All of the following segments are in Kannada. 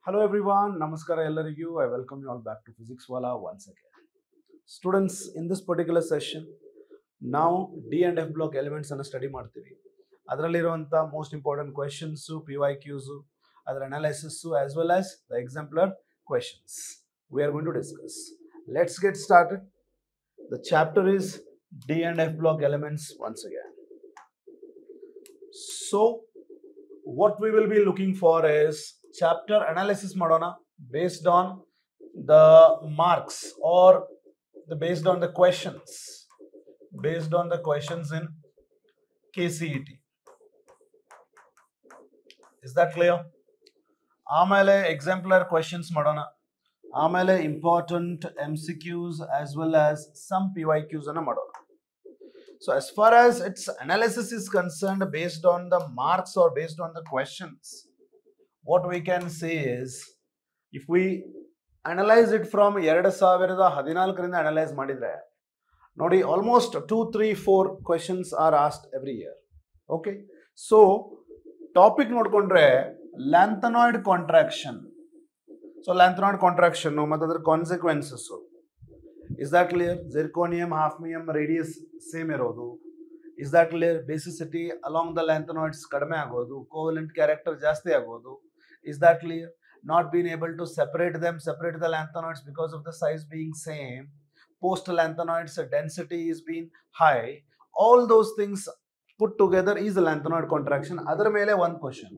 Hello everyone, Namaskara ellarigu. I welcome you all back to Physics Wala once again. Students, in this particular session, now D and F block elements ಅನ್ನು ಸ್ಟಡಿ ಮಾಡ್ತೀವಿ. ಅದರಲ್ಲಿರುವಂಥ ಮೋಸ್ಟ್ ಇಂಪಾರ್ಟೆಂಟ್ ಕ್ವೆಶನ್ಸ್, PYQs, ಅದರ analysis as well as the exemplar questions we are going to discuss. Let's get started. The chapter is D and F block elements once again. So, what we will be looking for is chapter analysis madona based on the marks or based on the questions in KCET. Is that clear? ಆಮೇಲೆ exemplar questions ಮಾಡೋಣ, ಆಮೇಲೆ important MCQs as well as some PYQs ಅನ್ನ ಮಾಡೋಣ. So as far as its analysis is concerned, based on the marks or based on the questions, what we can say is, if we analyze it from 2014 analyze ಮಾಡಿದ್ರೆ ನೋಡಿ, almost 2, 3, 4 questions are asked every year. Okay, so topic ನೋಡ್ಕೊಂಡ್ರೆ lengthenoid contraction. So lengthenoid contraction ಮತ್ತೆ ಅದರ consequences. Is that clear? Zirconium, hafnium radius same ಇರೋದು. Is that clear? Basicity along the lanthanoids ಕಡಿಮೆ ಆಗೋದು, covalent character ಜಾಸ್ತಿ ಆಗೋದು. Is that clear? Not being able to separate the lanthanoids because of the size being same. Post lanthanoids density is being high. All those things put together is a lanthanoid contraction. ಅದರ ಮೇಲೆ ಒಂದು ಕ್ವಶನ್.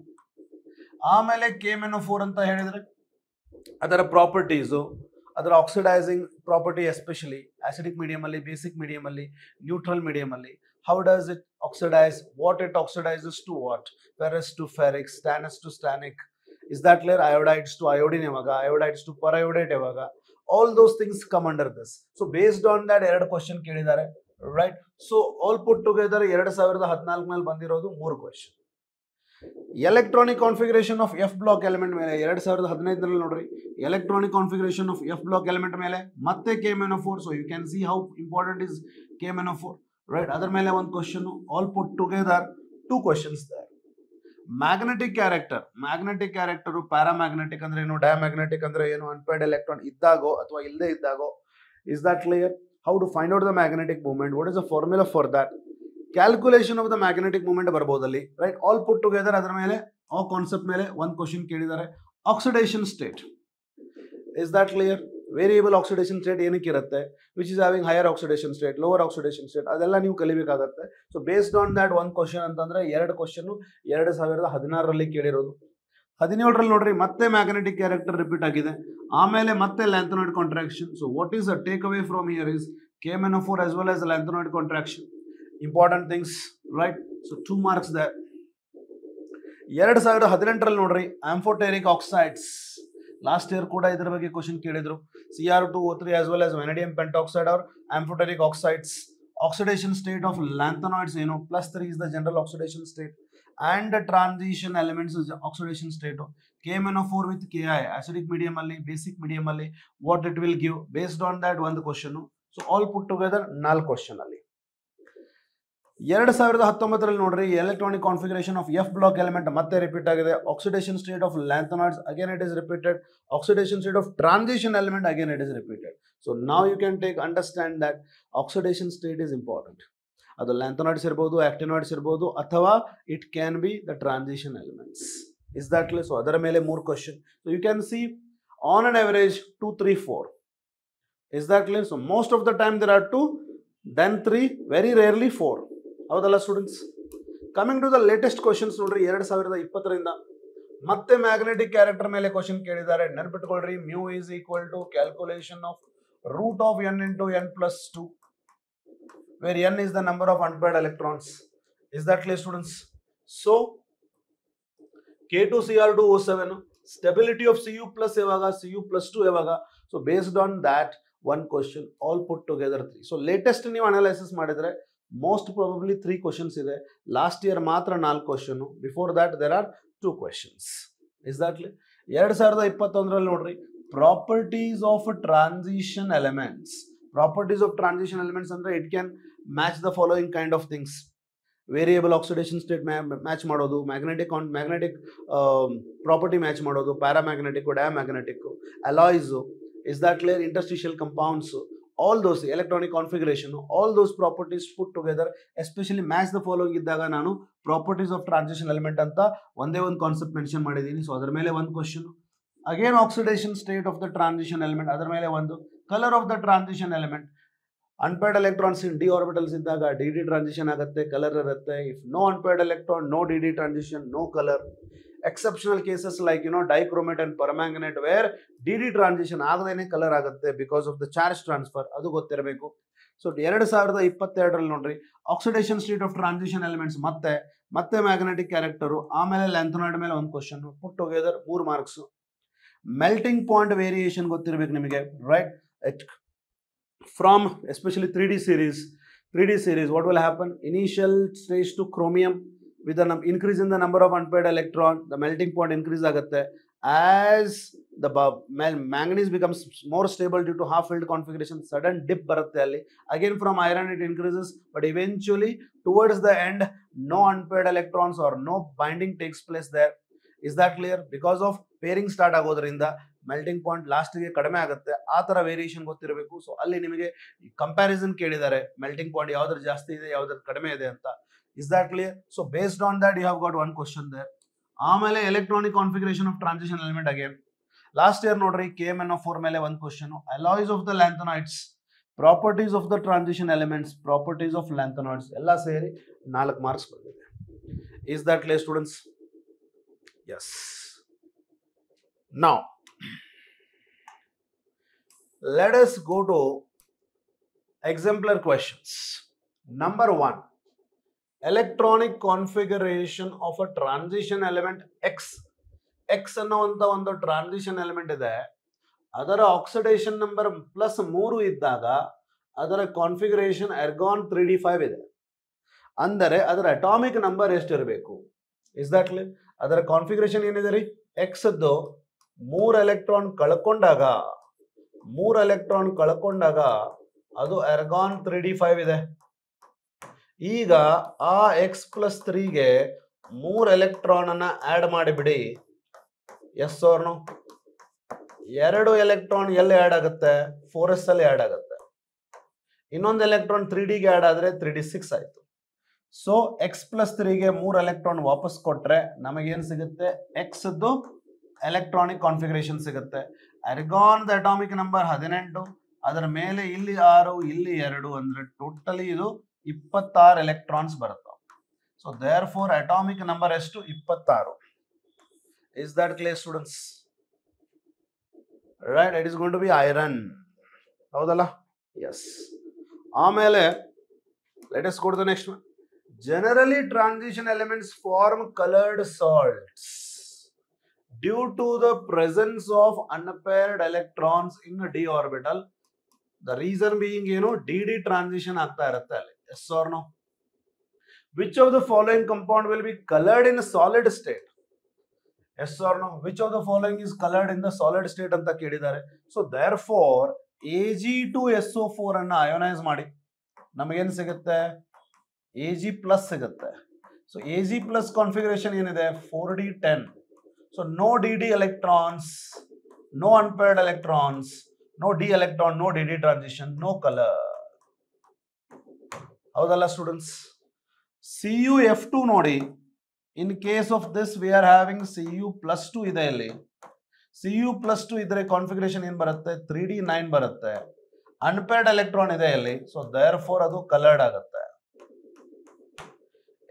ಆಮೇಲೆ KMnO4 ಅಂತ ಹೇಳಿದ್ರೆ ಅದರ ಪ್ರಾಪರ್ಟೀಸು, ಅದರ oxidising property, especially acidic medium ಅಲ್ಲಿ, basic medium ಅಲ್ಲಿ, neutral medium ಅಲ್ಲಿ. How does it oxidize? What it oxidizes to what? Ferrous to ferric, stannous to stannic. Is that clear? Iodides to iodine yavaga, iodides to periodate yavaga. All those things come under this. So based on that, ಎರಡು ಕ್ವಶನ್ ಕೇಳಿದ್ದಾರೆ, right? So all put together 2014 ನಲ್ಲಿ ಬಂದಿರೋದು 3 question. Electronic configuration of F block element ಮೇಲೆ 2015 ನೋಡ್ರಿ, electronic configuration of F block element ಮೇಲೆ ಮತ್ತೆ KMnO4. So you can see how important is KMnO4, right? ಅದರ ಮೇಲೆ ಒಂದು question. All put together 2 questions there. Magnetic character paramagnetic ಅಂದ್ರೆ ಏನು, ಡಯಾಮ್ಯಾಗ್ನೆಟಿಕ್ ಅಂದ್ರೆ ಏನು, ಅನ್ಪೇರ್ಡ್ ಎಲೆಕ್ಟ್ರಾನ್ ಇದ್ದಾಗೋ ಅಥವಾ ಇಲ್ಲದೆ ಇದ್ದಾಗೋ. Is that clear? How to find out the magnetic movement, what is the formula for that, calculation of the magnetic movement ಬರ್ಬೋದಲ್ಲಿ, ರೈಟ್? ಆಲ್ ಪುಟ್ ಟುಗೆದರ್ ಅದರ ಮೇಲೆ ಆ ಕಾನ್ಸೆಪ್ಟ್ ಮೇಲೆ ಒಂದು ಕ್ವಶನ್ ಕೇಳಿದ್ದಾರೆ. Oxidation state, is that clear? Variable oxidation state ಏನಕ್ಕೆ ಇರುತ್ತೆ, which is having higher oxidation state, lower oxidation state, ಅದೆಲ್ಲ ನೀವು ಕಲಿಬೇಕಾಗತ್ತೆ. ಸೊ ಬೇಸ್ಡ್ ಆನ್ ದ್ಯಾಟ್ ಒಂದು ಕ್ವಶನ್ ಅಂತಂದ್ರೆ 2 ಕ್ವಶನ್ 2016 ಕೇಳಿರೋದು. 17 ನೋಡ್ರಿ, ಮತ್ತೆ ಮ್ಯಾಗ್ನೆಟಿಕ್ ಕ್ಯಾರೆಕ್ಟರ್ ರಿಪೀಟ್ ಆಗಿದೆ, ಆಮೇಲೆ ಮತ್ತೆ lanthanoid contraction. So what is the takeaway from here is KMnO4 as well as lanthanoid contraction. Important things, right? So 2 marks there. 2018 ನೋಡ್ರಿ, ಆಂಫೋಟೆರಿಕ್ ಆಕ್ಸೈಡ್ಸ್. ಲಾಸ್ಟ್ ಇಯರ್ ಕೂಡ ಇದರ ಬಗ್ಗೆ ಕ್ವಶನ್ ಕೇಳಿದ್ರು. Cr2O3 as well as vanadium pentoxide or amphoteric oxides. Oxidation state of lanthanoids ಏನು, +3 is the general oxidation state, and the transition elements is oxidation state. KMnO4 with Ki, acidic medium ಅಲ್ಲಿ, basic medium ಅಲ್ಲಿ, what it will give, based on that ಒಂದು question. So all put together 4 question ಅಲ್ಲಿ. 2019 ನೋಡ್ರಿ, electronic configuration of F block element ಮತ್ತೆ ರಿಪೀಟ್ ಆಗಿದೆ. Oxidation state of lanthanoids, again it is repeated. Oxidation state of transition element, again it is repeated. So ನಾವ್ you can take understand that oxidation state is important. ಅದು ಲ್ಯಾಂಥನಾಯ್ಡ್ಸ್ ಇರ್ಬೋದು, ಆಕ್ಟಿನಾಯ್ಡ್ಸ್ ಇರ್ಬೋದು, ಅಥವಾ it can be the transition elements. Is that clear? So ಅದರ ಮೇಲೆ 3 question. So you can see on an average 2, 3, 4. Is that clear? So most of the time there are 2, then 3, very rarely 4. ಹೌದಲ್ಲ students? Coming to the latest questions ನೋಡ್ರಿ, 2020 ಮತ್ತೆ ಮ್ಯಾಗ್ನೆಟಿಕ್ ಕ್ಯಾರೆಕ್ಟರ್ ಮೇಲೆ ಕ್ವಶನ್ ಕೇಳಿದ್ದಾರೆ. ನೆನಪಿಟ್ಕೊಳ್ರಿ, mu is equal to calculation of root of n into n+2, where n is the number of unpaired electrons. Is that clear, students? So K2Cr2O7, stability of Cu plus ಯಾವಾಗ, Cu+2 ಯಾವಾಗ. So based on that one question, all put together 3. So latest ನೀವು ಅನಾಲಿಸಿಸ್ ಮಾಡಿದ್ರೆ ಮೋಸ್ಟ್ ಪ್ರಾಬಬ್ಲಿ 3 ಕ್ವಶನ್ಸ್ ಇದೆ. ಲಾಸ್ಟ್ ಇಯರ್ ಮಾತ್ರ 4 question. Before that there are 2 questions. Is that clear? 2021 ನೋಡ್ರಿ, properties of transition elements. Properties of transition elements ಅಂದ್ರೆ it can match the following kind of things. Variable oxidation state match ಮಾಡೋದು, ಮ್ಯಾಗ್ನೆಟಿಕ್ ಪ್ರಾಪರ್ಟಿ ಮ್ಯಾಚ್ ಮಾಡೋದು, paramagnetic, diamagnetic, alloys, is that clear, interstitial compounds, all those electronic configuration, all those properties put together, especially match the following ಇದ್ದಾಗ ನಾನು properties of transition element ಅಂತ ಒಂದೇ ಒಂದು ಕಾನ್ಸೆಪ್ಟ್ ಮೆನ್ಷನ್ ಮಾಡಿದ್ದೀನಿ. ಸೊ ಅದರ ಮೇಲೆ ಒಂದು question, again oxidation state of the transition element, ಅದರ ಮೇಲೆ ಒಂದು, colour of the transition element, unpaired electrons in D orbitals ಇದ್ದಾಗ ಡಿ ಡಿ ಟ್ರಾನ್ಸಿಷನ್ ಆಗುತ್ತೆ, ಕಲರ್ ಇರುತ್ತೆ. If no unpaired electron, no D D transition, no colour. Exceptional cases like dichromate and permanganate where DD transition ಆಗದೇನೆ ಕಲರ್ ಆಗುತ್ತೆ because of the charge transfer, ಅದು ಗೊತ್ತಿರಬೇಕು. ಸೊ 2022 ನೋಡ್ರಿ, oxidation state of transition elements ಮತ್ತೆ ಮ್ಯಾಗ್ನೆಟಿಕ್ ಕ್ಯಾರೆಕ್ಟರು, ಆಮೇಲೆ ಲ್ಯಾಂಥನಾಯ್ಡ್ ಮೇಲೆ ಒಂದು question, put together 3 marks. Melting point variation ಗೊತ್ತಿರಬೇಕು ನಿಮಗೆ, right? From especially 3D series, what will happen? Initial stage to chromium with an increase in the number of unpaired electron, the melting point increase agutte. As the manganese becomes more stable due to half filled configuration, sudden dip barutte alli. Again from iron it increases, but eventually towards the end no unpaired electrons or no binding takes place there. Is that clear? Because of pairing start agodrinda melting point last ge kadame agutte. Aa tara variation ಗೊತ್ತಿರಬೇಕು. ಸೊ ಅಲ್ಲಿ ನಿಮಗೆ ಕಂಪ್ಯಾರಿಸನ್ ಕೇಳಿದ್ದಾರೆ, melting point ಯಾವ್ದ್ರ ಜಾಸ್ತಿ ಇದೆ ಯಾವ್ದ್ರ ಕಡಿಮೆ ಇದೆ ಅಂತ. Is that clear? So based on that you have got one question there. ಆಮೇಲೆ electronic configuration of transition element again. Last year ನೋಡ್ರಿ KMnO4 ಮೇಲೆ ಒಂದು question, alloys of the lanthanides, properties of the transition elements, properties of lanthanides ಎಲ್ಲ ಸೇರಿ 4 ಮಾರ್ಕ್ಸ್ ಬಂದಿದೆ. Is that clear students? Yes. Now let us go to exemplar questions. Number 1, electronic configuration of a transition element X ಅನ್ನುವಂತ ಒಂದು ಟ್ರಾನ್ಸಿಷನ್ ಎಲಿಮೆಂಟ್ ಇದೆ, ಅದರ ಆಕ್ಸಿಡೇಷನ್ ನಂಬರ್ +3 ಇದ್ದಾಗ ಅದರ ಕಾನ್ಫಿಗರೇಷನ್ ಎರ್ಗಾನ್ 3d5 ಇದೆ. ಅಂದರೆ ಅದರ ಅಟಾಮಿಕ್ ನಂಬರ್ ಎಷ್ಟಿರಬೇಕು? Is that clear? ಅದರ ಕಾನ್ಫಿಗರೇಷನ್ ಏನಿದೆ ರೀ, ಎಕ್ಸ್ ದ್ದು 3 ಎಲೆಕ್ಟ್ರಾನ್ ಕಳ್ಕೊಂಡಾಗ ಅದು ಎರ್ಗಾನ್ 3d5 ಇದೆ. ಈಗ ಆ X+3ಗೆ 3 ಎಲೆಕ್ಟ್ರಾನ್ ಅನ್ನ ಆಡ್ ಮಾಡಿಬಿಡಿ. Yes or no? 2 ಎಲೆಕ್ಟ್ರಾನ್ ಎಲ್ಲಿ ಆಡ್ ಆಗುತ್ತೆ? 4s ಅಲ್ಲಿ ಆಡ್ ಆಗುತ್ತೆ. ಇನ್ನೊಂದು ಎಲೆಕ್ಟ್ರಾನ್ 3Dಗೆ ಆಡ್ ಆದ್ರೆ 3d6 ಆಯ್ತು. ಸೊ X+3ಗೆ 3 ಎಲೆಕ್ಟ್ರಾನ್ ವಾಪಸ್ ಕೊಟ್ರೆ ನಮಗೇನು ಸಿಗುತ್ತೆ? X ದ್ದು ಎಲೆಕ್ಟ್ರಾನಿಕ್ ಕಾನ್ಫಿಗರೇಷನ್ ಸಿಗುತ್ತೆ. ಎರ್ಗಾನ್ ದ ಅಟಾಮಿಕ್ ನಂಬರ್ 18, ಅದರ ಮೇಲೆ ಇಲ್ಲಿ 6, ಇಲ್ಲಿ 2, ಅಂದ್ರೆ ಟೋಟಲಿ ಇದು 26 ಎಲೆಕ್ಟ್ರಾನ್ಸ್ ಬರುತ್ತೆ. So therefore atomic number ಎಷ್ಟು? 26. Is that clear students? Right, it is going to be iron. ಹೌದಲ್ಲ? ಎಸ್. ಆಮೇಲೆ let us go to the next one. Generally transition elements form coloured salts due to the presence of unpaired electrons in d orbital. The reason being ಏನು? ಡಿ ಟ್ರಾನ್ಸಿಷನ್ ಆಗ್ತಾ ಇರುತ್ತೆ ಅಲ್ಲಿ. Yes or no? Which of the following compound will be colored in a solid state? Yes or no? Which of the following is colored in the solid state ಅಂತ ಕೇಳಿದ್ದಾರೆ. So therefore Ag2SO4 ಅನ್ನ ಅಯೋನೈಸ್ ಮಾಡಿ ನಮಗೇನು ಸಿಗುತ್ತೆ? Ag+ ಸಿಗುತ್ತೆ. ಸೊ Ag+ ಕಾನ್ಫಿಗರೇಷನ್ ಏನಿದೆ? 4d10. So no dd electrons, no unpaired electrons, no d electron, no dd transition, no color. ಹೌದಲ್ಲ ಸ್ಟೂಡೆಂಟ್ಸ್? CuF2 ನೋಡಿ, in case of this we are having Cu+2 ಇದೆ ಇಲ್ಲಿ. Cu+2 ಇದ್ರೆ ಕಾನ್ಫಿಗರೇಷನ್ ಏನ್ ಬರುತ್ತೆ? 3d9 ಬರುತ್ತೆ. ಅನ್ಪೇರ್ಡ್ ಎಲೆಕ್ಟ್ರಾನ್ ಇದೆ ಇಲ್ಲಿ, ಸೊ ದೇರ್ ಫೋರ್ ಅದು ಕಲರ್ಡ್ ಆಗುತ್ತೆ.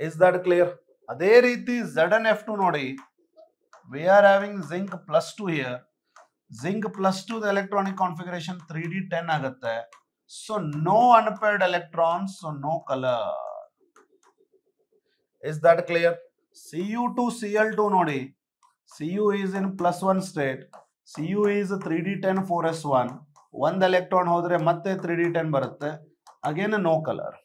Is that clear? ಅದೇ ರೀತಿ ZnF2 ನೋಡಿ, we are having Zinc+2 here. Zinc+2 the electronic configuration 3d10 ಆಗುತ್ತೆ. So no unpaired electrons, so no color. Is that clear? Cu2Cl2 ನೋಡಿ, Cu is in +1 state, Cu is 3d10 4s1, ಒಂದು ಎಲೆಕ್ಟ್ರಾನ್ ಹೋದ್ರೆ ಮತ್ತೆ 3d10 ಬರುತ್ತೆ, ಅಗೇನ್ ನೋ ಕಲರ್.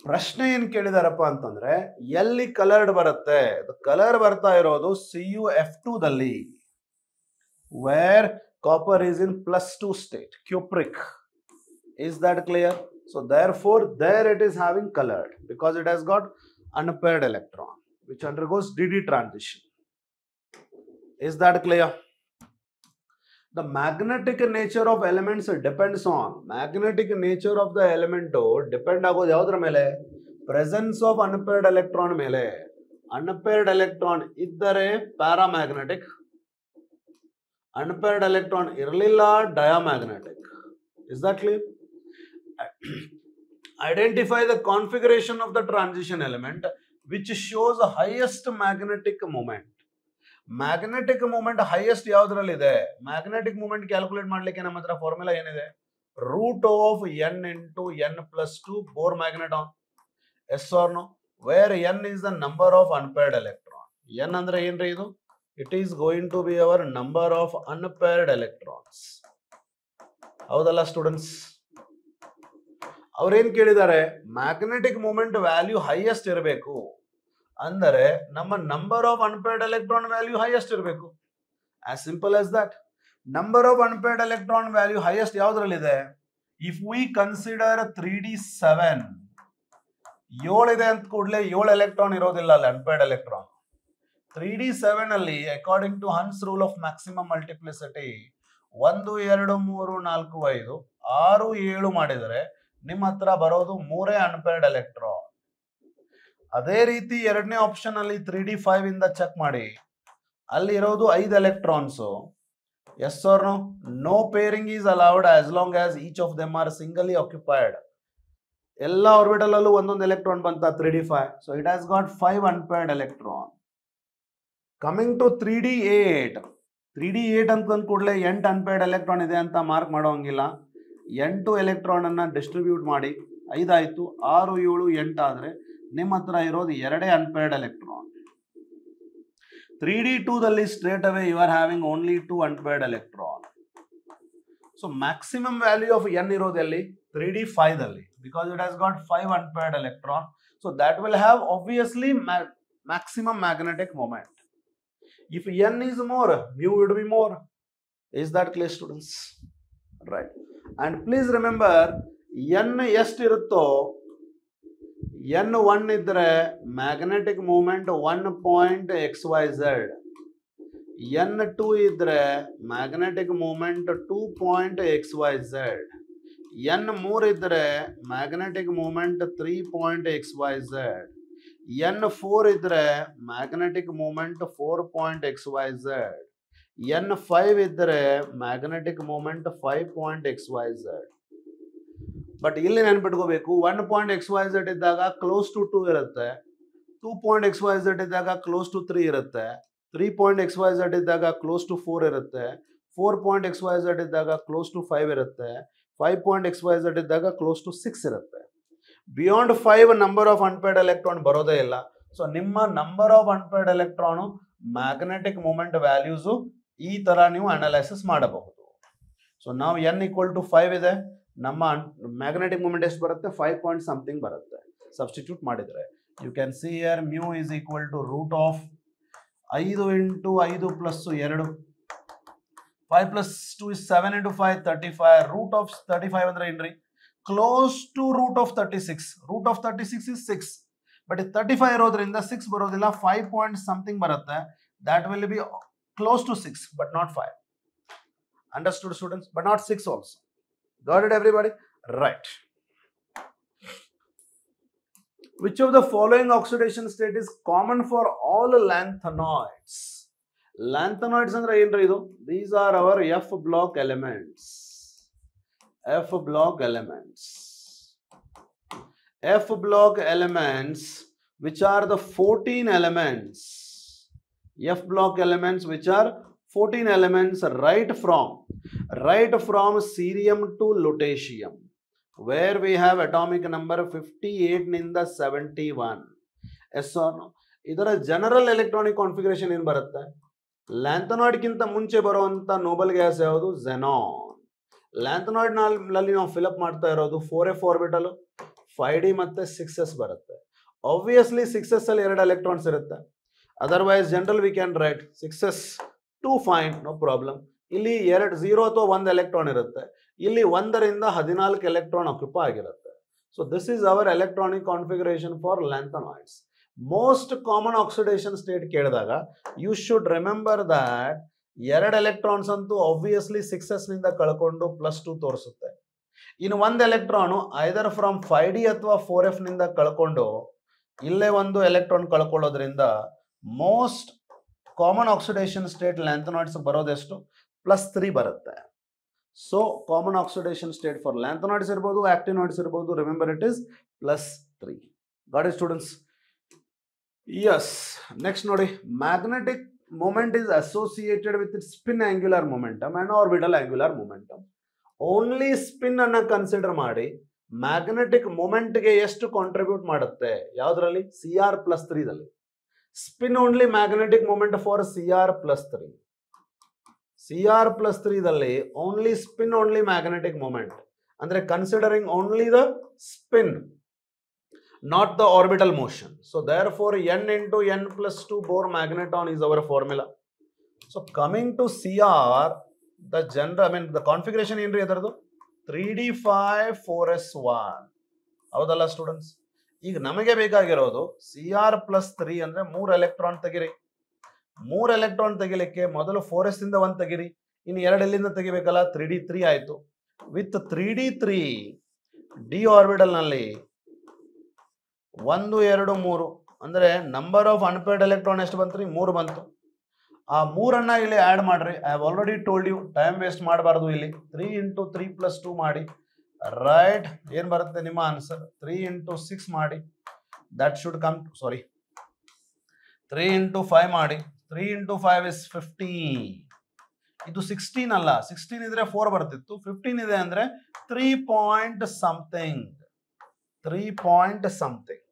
ಪ್ರಶ್ನೆ ಏನ್ ಕೇಳಿದಾರಪ್ಪ ಅಂತಂದ್ರೆ ಎಲ್ಲಿ ಕಲರ್ಡ್ ಬರುತ್ತೆ? ಕಲರ್ ಬರ್ತಾ ಇರೋದು CuF2 ದಲ್ಲಿ, where copper is in +2 state, cupric. Is that clear? So therefore, there it is having colored because it has got unpaired electron which undergoes DD transition. Is that clear? The magnetic nature of elements depends on magnetic nature of the element depend ಆಗೋದು ಯಾವುದರ ಮೇಲೆ presence of unpaired electron ಮೇಲೆ unpaired electron ಇದ್ದರೆ paramagnetic unpaired electron ಇರಲಿಲ್ಲ diamagnetic. Is that clear? Identify the configuration of the transition element which shows the highest magnetic moment. Magnetic moment highest ಯಾವ್ದ್ರಲ್ಲಿದೆ? ಮ್ಯಾಗ್ನೆಟಿಕ್ ಮೂಮೆಂಟ್ ಕ್ಯಾಲ್ಕುಲೇಟ್ ಮಾಡ್ಲಿಕ್ಕೆ ನಮ್ಮ ಹತ್ರ ಫಾರ್ಮುಲಾ ಏನಿದೆ? Root of N into N plus two Bohr magneton. Yes or no? Where N is the number of unpaired electron. N ಅಂದ್ರೆ ಏನ್ರಿ ಇದು? It is going to be our number of unpaired electrons. ಹೌದಲ್ಲ ಸ್ಟೂಡೆಂಟ್ಸ್? ಅವ್ರೇನ್ ಕೇಳಿದ್ದಾರೆ? ಮ್ಯಾಗ್ನೆಟಿಕ್ ಮೂಮೆಂಟ್ ವ್ಯಾಲ್ಯೂ ಹೈಯೆಸ್ಟ್ ಇರಬೇಕು ಅಂದರೆ ನಮ್ಮ number of unpaired electron value highest ಇರಬೇಕು. As simple as that. Number of unpaired electron value highest ಯಾವ್ದ್ರಲ್ಲಿದೆ? ಇಫ್ ವಿ ಕನ್ಸಿಡರ್ 3d7 7 ಇದೆ ಅಂತ ಕೂಡಲೇ 7 ಎಲೆಕ್ಟ್ರಾನ್ ಇರೋದಿಲ್ಲ ಅಲ್ಲಿ ಅನ್ಪೇರ್ಡ್ ಎಲೆಕ್ಟ್ರಾನ್. 3d7 ಅಲ್ಲಿ according to Hund's rule of maximum multiplicity 1 2 3 4 5 6 7 ಮಾಡಿದರೆ ನಿಮ್ಮ ಹತ್ರ ಬರೋದು 3 ಅನ್ಪೇರ್ಡ್ ಎಲೆಕ್ಟ್ರಾನ್. ಅದೇ ರೀತಿ ಎರಡನೇ ಆಪ್ಷನ್ ಅಲ್ಲಿ 3d5 ಇಂದ ಚೆಕ್ ಮಾಡಿ, ಅಲ್ಲಿ ಇರೋದು 5 electrons. Yes or no? No pairing is allowed as long as each of them are singly occupied. ಎಲ್ಲ ಆರ್ಬಿಟಲ್ ಅಲ್ಲೂ ಒಂದೊಂದು ಎಲೆಕ್ಟ್ರಾನ್ ಬಂತ 3d5. So it has got 5 unpaired electron. Coming to 3d8. 3d8 ಅಂತ ಅಂದ ಕೂಡಲೇ 8 ಅನ್ಪೇರ್ಡ್ ಎಲೆಕ್ಟ್ರಾನ್ ಇದೆ ಅಂತ ಮಾರ್ಕ್ ಮಾಡೋಂಗಿಲ್ಲ. 8 ಎಲೆಕ್ಟ್ರಾನ್ ಅನ್ನ ಡಿಸ್ಟ್ರಿಬ್ಯೂಟ್ ಮಾಡಿ 5 ಆಯ್ತು, 6 7 8 ಆದ್ರೆ ನಿಮ್ಮ ಹತ್ರ ಇರೋದು 2 ಅನ್ಪೇರ್ಡ್ ಎಲೆಕ್ಟ್ರಾನ್. 3d2 ದಲ್ಲಿ straight away you are having only 2 unpaired electron. So maximum value of N ಇರೋದಲ್ಲಿ 3d5 ದಲ್ಲಿ because it has got 5 unpaired electron. So that will have obviously maximum magnetic moment. If N is more, mu would be more. Is that clear, students? Right. And please remember, n ಎಷ್ಟಿರುತ್ತೋ n1 ಇದ್ರೆ ಮ್ಯಾಗ್ನೆಟಿಕ್ ಮೂಮೆಂಟ್ 1.xyz, n2 ಇದ್ರೆ ಮ್ಯಾಗ್ನೆಟಿಕ್ ಮೂಮೆಂಟ್ 2.xyz, n3 ಇದ್ರೆ ಮ್ಯಾಗ್ನೆಟಿಕ್ ಮೂಮೆಂಟ್ 3.xyz, n4 ಇದ್ರೆ ಮ್ಯಾಗ್ನೆಟಿಕ್ ಮೂಮೆಂಟ್ 4.xyz, n5 ಇದ್ರೆ ಮ್ಯಾಗ್ನೆಟಿಕ್ ಮೂಮೆಂಟ್ 5.xyz. ಬಟ್ ಇಲ್ಲಿ ನೆನ್ಪಿಟ್ಕೋಬೇಕು, 1.xyz ಇದ್ದಾಗ ಕ್ಲೋಸ್ ಟು 2 ಇರುತ್ತೆ, 2.xyz ಇದ್ದಾಗ ಕ್ಲೋಸ್ ಟು 3 ಇರುತ್ತೆ, 3.xyz ಇದ್ದಾಗ ಕ್ಲೋಸ್ ಟು 4 ಇರುತ್ತೆ, 4.xyz ಇದ್ದಾಗ ಕ್ಲೋಸ್ ಟು 5 ಇರುತ್ತೆ, 5.xyz ಇದ್ದಾಗ ಕ್ಲೋಸ್ ಟು 6 ಇರುತ್ತೆ. Beyond 5 number of unpaired electron ಬರೋದೇ ಇಲ್ಲ. ಸೊ ನಿಮ್ಮ number of unpaired electron magnetic moment values ಈ ತರ ನೀವು ಅನಾಲಿಸಿಸ್ ಮಾಡಬಹುದು. ಸೊ ನಾವು n = 5 ಇದೆ, ನಮ್ಮ ಮ್ಯಾಗ್ನೆಟಿಕ್ ಮೂಮೆಂಟ್ ಎಷ್ಟು ಬರುತ್ತೆ? 5 ಪಾಯಿಂಟ್ ಸಮಥಿಂಗ್ ಬರುತ್ತೆ. ಸಬ್ಸ್ಟಿಟ್ಯೂಟ್ ಮಾಡಿದ್ರೆ you can see here mu is equal to root of 5 into 5 plus 2, 5 plus 2 is 7 into 5 35. root of 35 ಅಂದ್ರೆ ಏನ್ರಿ? Close to root of 36. Root of 36 is 6. But 35 ಇರೋದ್ರಿಂದ 6 ಬರೋದಿಲ್ಲ, 5 ಪಾಯಿಂಟ್ ಸಮಥಿಂಗ್ ಬರುತ್ತೆ. that will be close to 6 but not 5. Understood, students? But not 6 also. Got it, everybody? Right. Which of the following oxidation state is common for all lanthanoids? Lanthanoids andre enri idu? These are our F block elements. F block elements. F block elements which are the 14 elements. F block elements which are 14 elements right from cerium to lutetium, where we have atomic number 58 ninda 71. Yes or no? ಇದರ ಜನರಲ್ ಎಲೆಕ್ಟ್ರಾನಿಕ್ ಕಾನ್ಫಿಗರೇಷನ್ ಏನು ಬರುತ್ತೆ? ಲ್ಯಾಂಥನಾಯ್ಡ್ ಗಿಂತ ಮುಂಚೆ ಬರುವಂತ ನೋಬಲ್ ಗ್ಯಾಸ್ ಯಾವುದು? ಝೆನಾನ್. ಲ್ಯಾಂಥನಾಯ್ಡ್ ನಲ್ಲಿ ನಾವು ಫಿಲಪ್ ಮಾಡ್ತಾ ಇರೋದು 4f ಆರ್ಬಿಟಲ್, 5d ಮತ್ತೆ 6s ಬರುತ್ತೆ. ಆಬ್ವಿಯಸ್ಲಿ 6s ಅಲ್ಲಿ 2 ಎಲೆಕ್ಟ್ರಾನ್ಸ್ ಇರುತ್ತೆ. Otherwise general we can write 6s 2 fine, no problem. ಇಲ್ಲಿ 0 ಅಥವಾ 1 ಎಲೆಕ್ಟ್ರಾನ್ ಇರುತ್ತೆ. ಇಲ್ಲಿ 1 ರಿಂದ 14 ಎಲೆಕ್ಟ್ರಾನ್ ಆಕ್ಯುಪೈ ಆಗಿರುತ್ತೆ. So this is our electronic configuration for lanthanoids. Most common oxidation state ಕೇಳಿದಾಗ you should remember that ಎರಡು ಎಲೆಕ್ಟ್ರಾನ್ಸ್ ಅಂತೂ ಆಬ್ವಿಯಸ್ಲಿ 6s ನಿಂದ ಕಳ್ಕೊಂಡು +2 ತೋರಿಸುತ್ತೆ. ಇನ್ನು ಒಂದು ಎಲೆಕ್ಟ್ರಾನು ಐದರ್ ಫ್ರಮ್ 5d ಅಥವಾ 4f ನಿಂದ ಕಳ್ಕೊಂಡು ಇಲ್ಲೇ ಒಂದು ಎಲೆಕ್ಟ್ರಾನ್ ಕಳ್ಕೊಳ್ಳೋದ್ರಿಂದ most common oxidation state lanthanoids ಬರೋದೆಷ್ಟು +3 ಬರುತ್ತೆ. So common oxidation state for lanthanoids ಇರ್ಬೋದು, ಆಕ್ಟಿನಾಯ್ಡ್ಸ್ ಇರ್ಬೋದು, remember it is +3. Got it students? Yes. Next ನೋಡಿ, magnetic moment is associated with its spin angular momentum and orbital angular momentum. Only spin ಅನ್ನ ಕನ್ಸಿಡರ್ ಮಾಡಿ ಮ್ಯಾಗ್ನೆಟಿಕ್ ಮೊಮೆಂಟ್ ಗೆ ಎಷ್ಟು ಕಾಂಟ್ರಿಬ್ಯೂಟ್ ಮಾಡುತ್ತೆ ಯಾವ್ದ್ರಲ್ಲಿ? Cr+3 ದಲ್ಲಿ. Spin only magnetic moment for Cr+3. Cr+3 ದಲ್ಲಿ only spin only magnetic moment ಅಂದ್ರೆ considering only the spin, not the orbital motion. So therefore n into n+2 Bohr magneton is our formula. So coming to Cr, the general, the configuration ಏನ್ರಿ ಅದರದು 3d5 4s1 ಹೌದಲ್ಲ ಸ್ಟೂಡೆಂಟ್ಸ್? ಈಗ ನಮಗೆ ಬೇಕಾಗಿರೋದು Cr+3 ಅಂದ್ರೆ 3 ಎಲೆಕ್ಟ್ರಾನ್ ತೆಗಿರಿ. 3 ಎಲೆಕ್ಟ್ರಾನ್ ತೆಗಿಲಿಕ್ಕೆ ಮೊದಲು 4s ಇಂದ 1 ತೆಗಿರಿ, ಇನ್ನು 2 ಎಲ್ಲಿಂದ ತೆಗಿಬೇಕಲ್ಲ? 3d3 ಆಯ್ತು. ವಿತ್ 3d3 ಡಿ ಆರ್ಬಿಟಲ್ ನಲ್ಲಿ 1 2 3 ಅಂದ್ರೆ ನಂಬರ್ ಆಫ್ ಅನ್ಪೇರ್ಡ್ ಎಲೆಕ್ಟ್ರಾನ್ ಎಷ್ಟು ಬಂತ್ರಿ? 3 ಬಂತು. ಆ 3 ಇಲ್ಲಿ ಆಡ್ ಮಾಡ್ರಿ. I have already told you, time waste ಮಾಡಬಾರ್ದು. ಇಲ್ಲಿ 3 × 3+2 ಮಾಡಿ, ರೈಟ್? ಏನ್ ಬರುತ್ತೆ ನಿಮ್ಮ ಆನ್ಸರ್? 3 × 6 ಮಾಡಿ, ದಟ್ ಶುಡ್ ಕಮ್, ಸಾರಿ 3 × 5 ಮಾಡಿ, 3 × 5 is 15. ಇದು 16 ಅಲ್ಲ, 16 ಇದ್ರೆ 4 ಬರ್ತಿತ್ತು, 15 ಇದೆ ಅಂದ್ರೆ 3 ಪಾಯಿಂಟ್ ಸಮಥಿಂಗ್.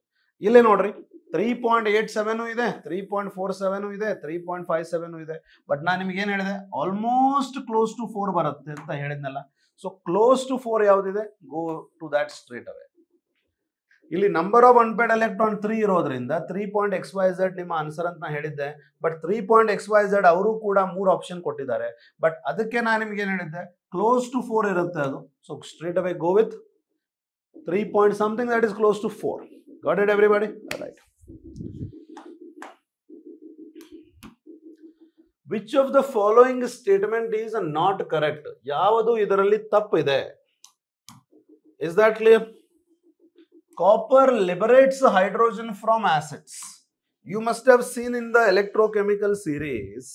ಇಲ್ಲೇ ನೋಡ್ರಿ 3.87 ಇದೆ, 3.47 ಇದೆ, 3.57 ಇದೆ. ಬಟ್ ನಾನು ನಿಮ್ಗೆ ಏನ್ ಹೇಳಿದೆ? ಆಲ್ಮೋಸ್ಟ್ ಕ್ಲೋಸ್ ಟು 4 ಬರುತ್ತೆ ಅಂತ ಹೇಳಿದ್ನಲ್ಲ. ಸೊ ಕ್ಲೋಸ್ ಟು 4 ಯಾವ್ದಿದೆ? Go to that straight away. ಇಲ್ಲಿ ನಂಬರ್ ಆಫ್ ಅನ್ಪೇರ್ಡ್ ಎಲೆಕ್ಟ್ರಾನ್ 3 ಇರೋದ್ರಿಂದ 3.xyz ನಿಮ್ಮ ಆನ್ಸರ್ ಅಂತ ಹೇಳಿದ್ದೆ. ಬಟ್ 3.xyz ಅವರು ಕೂಡ 3 ಆಪ್ಷನ್ ಕೊಟ್ಟಿದ್ದಾರೆ. ಬಟ್ ಅದಕ್ಕೆ ನಾನು ನಿಮ್ಗೆ ಏನ್ ಹೇಳಿದ್ದೆ? ಕ್ಲೋಸ್ ಟು 4 ಇರುತ್ತೆ ಅದು. So straight away go with 3 point something that is close to 4. Got it everybody? Right. Which of the following statement is not correct? ಯಾವುದು ಇದರಲ್ಲಿ ತಪ್ಪಿದೆ? Is that clear? Copper liberates hydrogen from acids. You must have seen in the electrochemical series,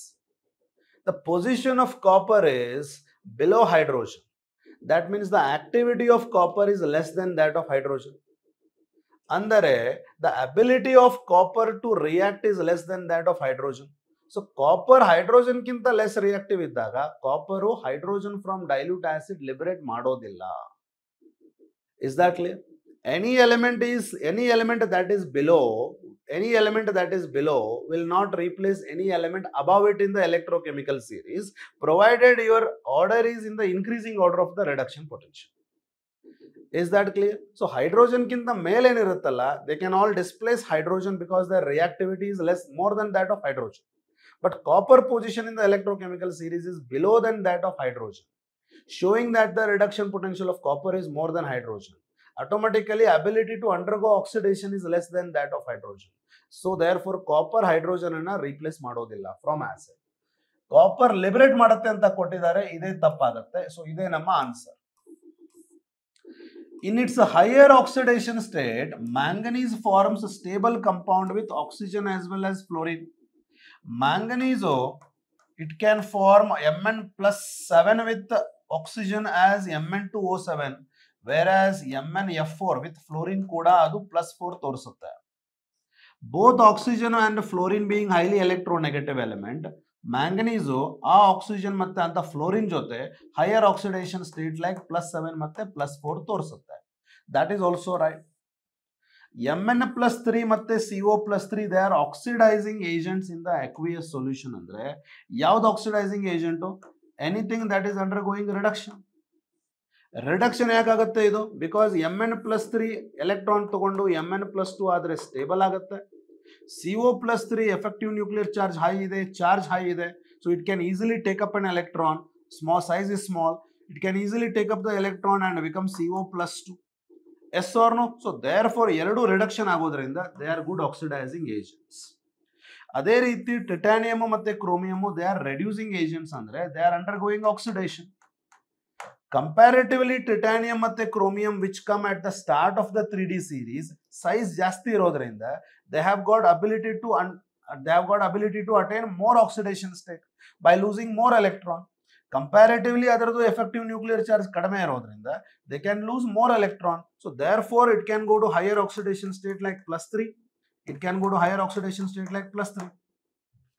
the position of copper is below hydrogen. That means the activity of copper is less than that of hydrogen. ಅಂದರೆ the ability of copper to react is less than that of hydrogen. So copper hydrogen ಕಿಂತ less reactive ಇದ್ದಾಗ copper hydrogen from dilute acid liberate ಮಾಡೋದಿಲ್ಲ. Is that clear? Any element that is below will not replace any element above it in the electrochemical series, provided your order is in the increasing order of the reduction potential. Is that clear? So hydrogen kinta mele eniruttalla, they can all displace hydrogen because their reactivity is more than that of hydrogen. But copper position in the electrochemical series is below than that of hydrogen, showing that the reduction potential of copper is more than hydrogen. Automatically ability to undergo oxidation is less than that of hydrogen. So therefore copper hydrogen ಅನ್ನ replace ಮಾಡೋದಿಲ್ಲ from acid. Copper liberate ಮಾಡುತ್ತೆ ಅಂತ ಕೊಟ್ಟಿದ್ದಾರೆ, ಇದೇ ತಪ್ಪಾಗುತ್ತೆ. ಸೊ ಇದೇ ನಮ್ಮ answer. In its higher oxidation state, manganese forms a stable compound with oxygen as well as fluorine. Manganese, it can form Mn+7 with oxygen as Mn2O7, whereas MnF4 with fluorine kuda adu +4 ತೋರಿಸುತ್ತೆ. Both oxygen and fluorine being highly electronegative element, manganese ಆ ಆಕ್ಸಿಜನ್ ಮತ್ತೆ ಅಂತ ಫ್ಲೋರಿನ್ ಜೊತೆ ಹೈಯರ್ ಆಕ್ಸಿಡೇಷನ್ ಸ್ಟೇಟ್ ಲೈಕ್ +7 ಮತ್ತೆ +4 ತೋರಿಸುತ್ತೆ. That is also right. Mn+3 ಮತ್ತೆ CO+3 they are oxidising agents in the aqueous solution. ಅಂದ್ರೆ ಯಾವ್ದು oxidising agent? Anything that is undergoing reduction. Reduction ಯಾಕಾಗುತ್ತೆ ಇದು? ಬಿಕಾಸ್ Mn+3 ಎಲೆಕ್ಟ್ರಾನ್ ತಗೊಂಡು Mn+2 ಆದ್ರೆ ಸ್ಟೇಬಲ್ ಆಗುತ್ತೆ. CO+3 effective nuclear charge high ಇದೆ, charge high ಇದೆ. So it can easily take up an electron. Small size is small. It can easily take up the electron and become CO+2. Yes or no? So therefore ಎರಡು ರಿಡಕ್ಷನ್ ಆಗೋದ್ರಿಂದ they are good oxidising agents. ಅದೇ ರೀತಿ ಟಿಟಾನಿಯಮ್ ಮತ್ತೆ chromium they are reducing agents, ಅಂದ್ರೆ they are undergoing oxidation. Comparatively titanium ಮತ್ತೆ chromium which come at the start of the 3D series size ಜಾಸ್ತಿ ಇರೋದ್ರಿಂದ they have got ability to attain more oxidation state by losing more electron. Comparatively ಅದರದ್ದು ಎಫೆಕ್ಟಿವ್ ನ್ಯೂಕ್ಲಿಯರ್ ಚಾರ್ಜ್ ಕಡಿಮೆ ಇರೋದ್ರಿಂದ they can lose more electron. So therefore it can go to higher oxidation state like +3. It can go to higher oxidation state like +3.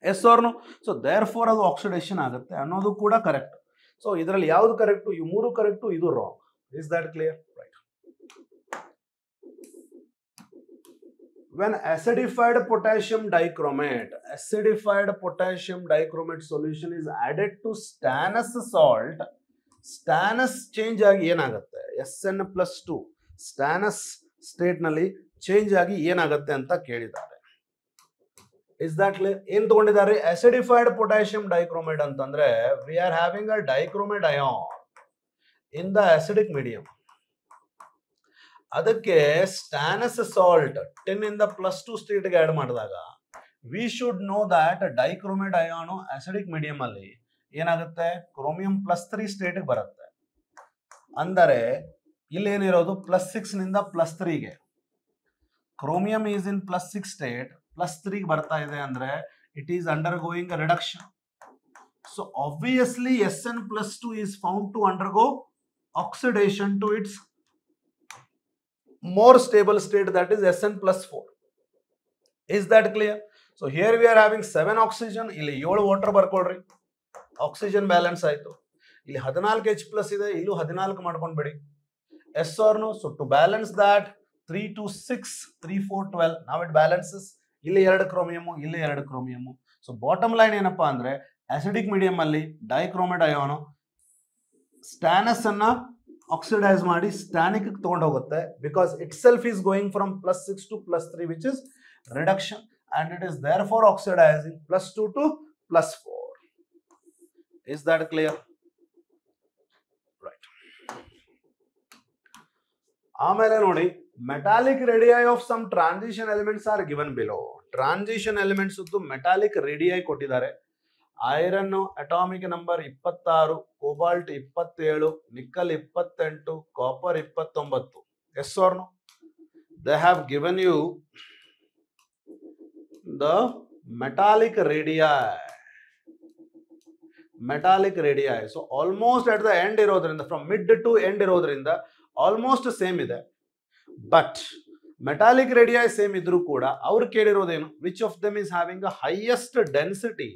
Yes or no? So therefore ಅದು ಆಕ್ಸಿಡೇಷನ್ ಆಗುತ್ತೆ ಅನ್ನೋದು ಕೂಡ ಕರೆಕ್ಟ್. ಸೊ ಇದರಲ್ಲಿ ಯಾವುದು ಕರೆಕ್ಟ್? ಈ ಮೂರು ಕರೆಕ್ಟ್, ಇದು wrong. Is that clear? Right. When acidified potassium dichromate solution is added to stannous salt, stannous change ಆಗಿ ಏನಾಗುತ್ತೆ? SN+2 stannous ಸ್ಟೇಟ್ ನಲ್ಲಿ ಚೇಂಜ್ ಆಗಿ ಏನಾಗುತ್ತೆ ಅಂತ ಕೇಳಿದ್ದಾರೆ. Is that clear? ಏನ್ ತಗೊಂಡಿದ್ದಾರೆ? acidified potassium dichromate ಅಂತಂದ್ರೆ we are having a dichromate ion in the acidic medium. ಅದಕ್ಕೆ ಸ್ಟ್ಯಾನಸ್ ಸಾಲ್ಟ್ 10 ಇಂದ +2 ಸ್ಟೇಟ್ ಗೆ ಆಡ್ ಮಾಡಿದಾಗ V should know that dichromate ion acidic medium ಅಲ್ಲಿ ಏನಾಗುತ್ತೆ? ಕ್ರೋಮಿಯಂ +3 ಸ್ಟೇಟ್ ಗೆ ಬರುತ್ತೆ. ಅಂದರೆ ಇಲ್ಲಿ ಏನಿರೋದು +6 ನಿಂದ +3 ಗೆ, ಕ್ರೋಮಿಯಂ ಈಸ್ ಇನ್ +6 ಸ್ಟೇಟ್, +3 ಗೆ ಬರ್ತಾ ಇದೆ ಅಂದ್ರೆ it is undergoing reduction. So obviously SN+2 is found to undergo oxidation to its more stable state, that is SN+4. Is that clear? So here we are having 7 oxygen, ಇಲ್ಲಿ 7 ವಾಟರ್ ಬರ್ಕೊಳ್ರಿ, ಆಕ್ಸಿಜನ್ ಬ್ಯಾಲೆನ್ಸ್ ಆಯ್ತು. ಇಲ್ಲಿ 14 H+ ಇದೆ, ಇಲ್ಲೂ 14 ಮಾಡ್ಕೊಂಡ್ಬಿಡಿ. Yes or no? So to balance that 3 to 6 3 4 12, now it balances. ಇಲ್ಲಿ 2 ಕ್ರೋಮಿಯಮ್, ಇಲ್ಲಿ 2 ಕ್ರೋಮಿಯಮ್. ಸೊ ಬಾಟಮ್ ಲೈನ್ ಏನಪ್ಪಾ ಅಂದ್ರೆ ಅಸಿಡಿಕ್ ಮೀಡಿಯಂ ಅಲ್ಲಿ ಡೈಕ್ರೋಮೇಟ್ ಅಯಾನು ಸ್ಟ್ಯಾನಸ್ ಅನ್ನ ಆಕ್ಸಿಡೈಸ್ ಮಾಡಿ ಸ್ಟ್ಯಾನಿಕ್ ತಗೊಂಡು ಹೋಗುತ್ತೆ, because itself is going from +6 to +3 which is reduction, and it is therefore oxidising +2 to +4. Is that clear? Right. ಆಮೇಲೆ ನೋಡಿ, metallic radii of some transition elements are given below. Transition elements metallic radii ಕೊಟ್ಟಿದ್ದಾರೆ. Iron atomic number 26, cobalt 27, nickel 28, copper 29. Yes or no? They have given you the metallic radii. So almost at the end ಇರೋದ್ರಿಂದ, ಫ್ರಮ್ ಮಿಡ್ ಟು ಎಂಡ್ ಇರೋದ್ರಿಂದ ಆಲ್ಮೋಸ್ಟ್ ಸೇಮ್ ಇದೆ. ಬಟ್ ಮೆಟಾಲಿಕ್ ರೇಡಿಯೈ ಸೇಮ್ ಇದ್ರೂ ಕೂಡ ಅವ್ರು ಕೇಳಿರೋದೇನು? Which of them is having a highest density?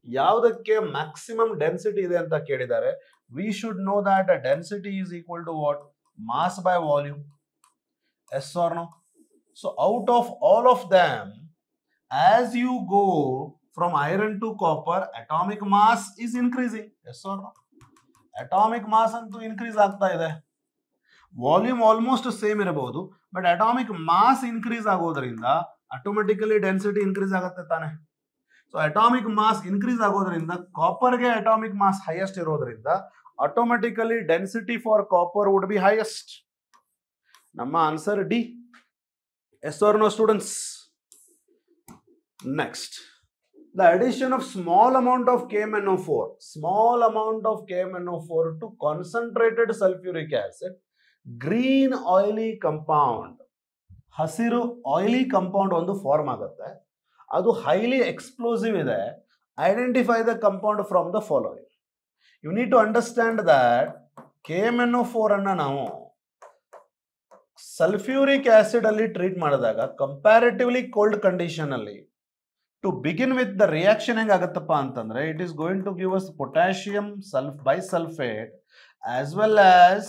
ಯಾವುದಕ್ಕೆ ಮ್ಯಾಕ್ಸಿಮಮ್ ಡೆನ್ಸಿಟಿ ಇದೆ ಅಂತ ಕೇಳಿದ್ದಾರೆ. We should know that density is equal to what? Mass by volume. Yes or no? So out of all of them, as you go from iron to copper, atomic mass is increasing. Yes or no? Atomic mass ಅಂತೂ ಇನ್ಕ್ರೀಸ್ ಆಗ್ತಾ ಇದೆ. ವಾಲ್ಯೂಮ್ ಆಲ್ಮೋಸ್ಟ್ ಸೇಮ್ ಇರಬಹುದು, ಬಟ್ ಅಟಾಮಿಕ್ ಮಾಸ್ ಇನ್ಕ್ರೀಸ್ ಆಗೋದ್ರಿಂದ ಆಟೋಮೆಟಿಕಲಿ ಡೆನ್ಸಿಟಿ ಇನ್ಕ್ರೀಸ್ ಆಗುತ್ತೆ ತಾನೆ. ಸೊ ಅಟಾಮಿಕ್ ಮಾಸ್ ಇನ್ಕ್ರೀಸ್ ಆಗೋದ್ರಿಂದ ಕಾಪರ್ಗೆ ಅಟಾಮಿಕ್ ಮಾಸ್ ಹೈಯೆಸ್ಟ್ ಇರೋದ್ರಿಂದ automatically density for copper would be highest. ನಮ್ಮ answer D. Yes or no students? Next, the addition of small amount of KMnO4 to concentrated sulfuric acid, green oily compound, ಹಸಿರು ಆಯಿಲಿ ಕಂಪೌಂಡ್ ಒಂದು ಫಾರ್ಮ್ ಆಗುತ್ತೆ. ಅದು ಹೈಲಿ ಎಕ್ಸ್ಪ್ಲೋಸಿವ್ ಇದೆ. Identify the compound from the following. You need to understand that KMnO4 ಅನ್ನ ನಾವು ಸಲ್ಫ್ಯೂರಿಕ್ ಆಸಿಡ್ ಅಲ್ಲಿ ಟ್ರೀಟ್ ಮಾಡಿದಾಗ ಕಂಪ್ಯಾರಿಟಿವ್ಲಿ ಕೋಲ್ಡ್ ಕಂಡೀಷನ್ ಅಲ್ಲಿ to begin with the reaction ಹೆಂಗಾಗತ್ತಪ್ಪ ಅಂತಂದ್ರೆ it is going to give us potassium bisulfate as well as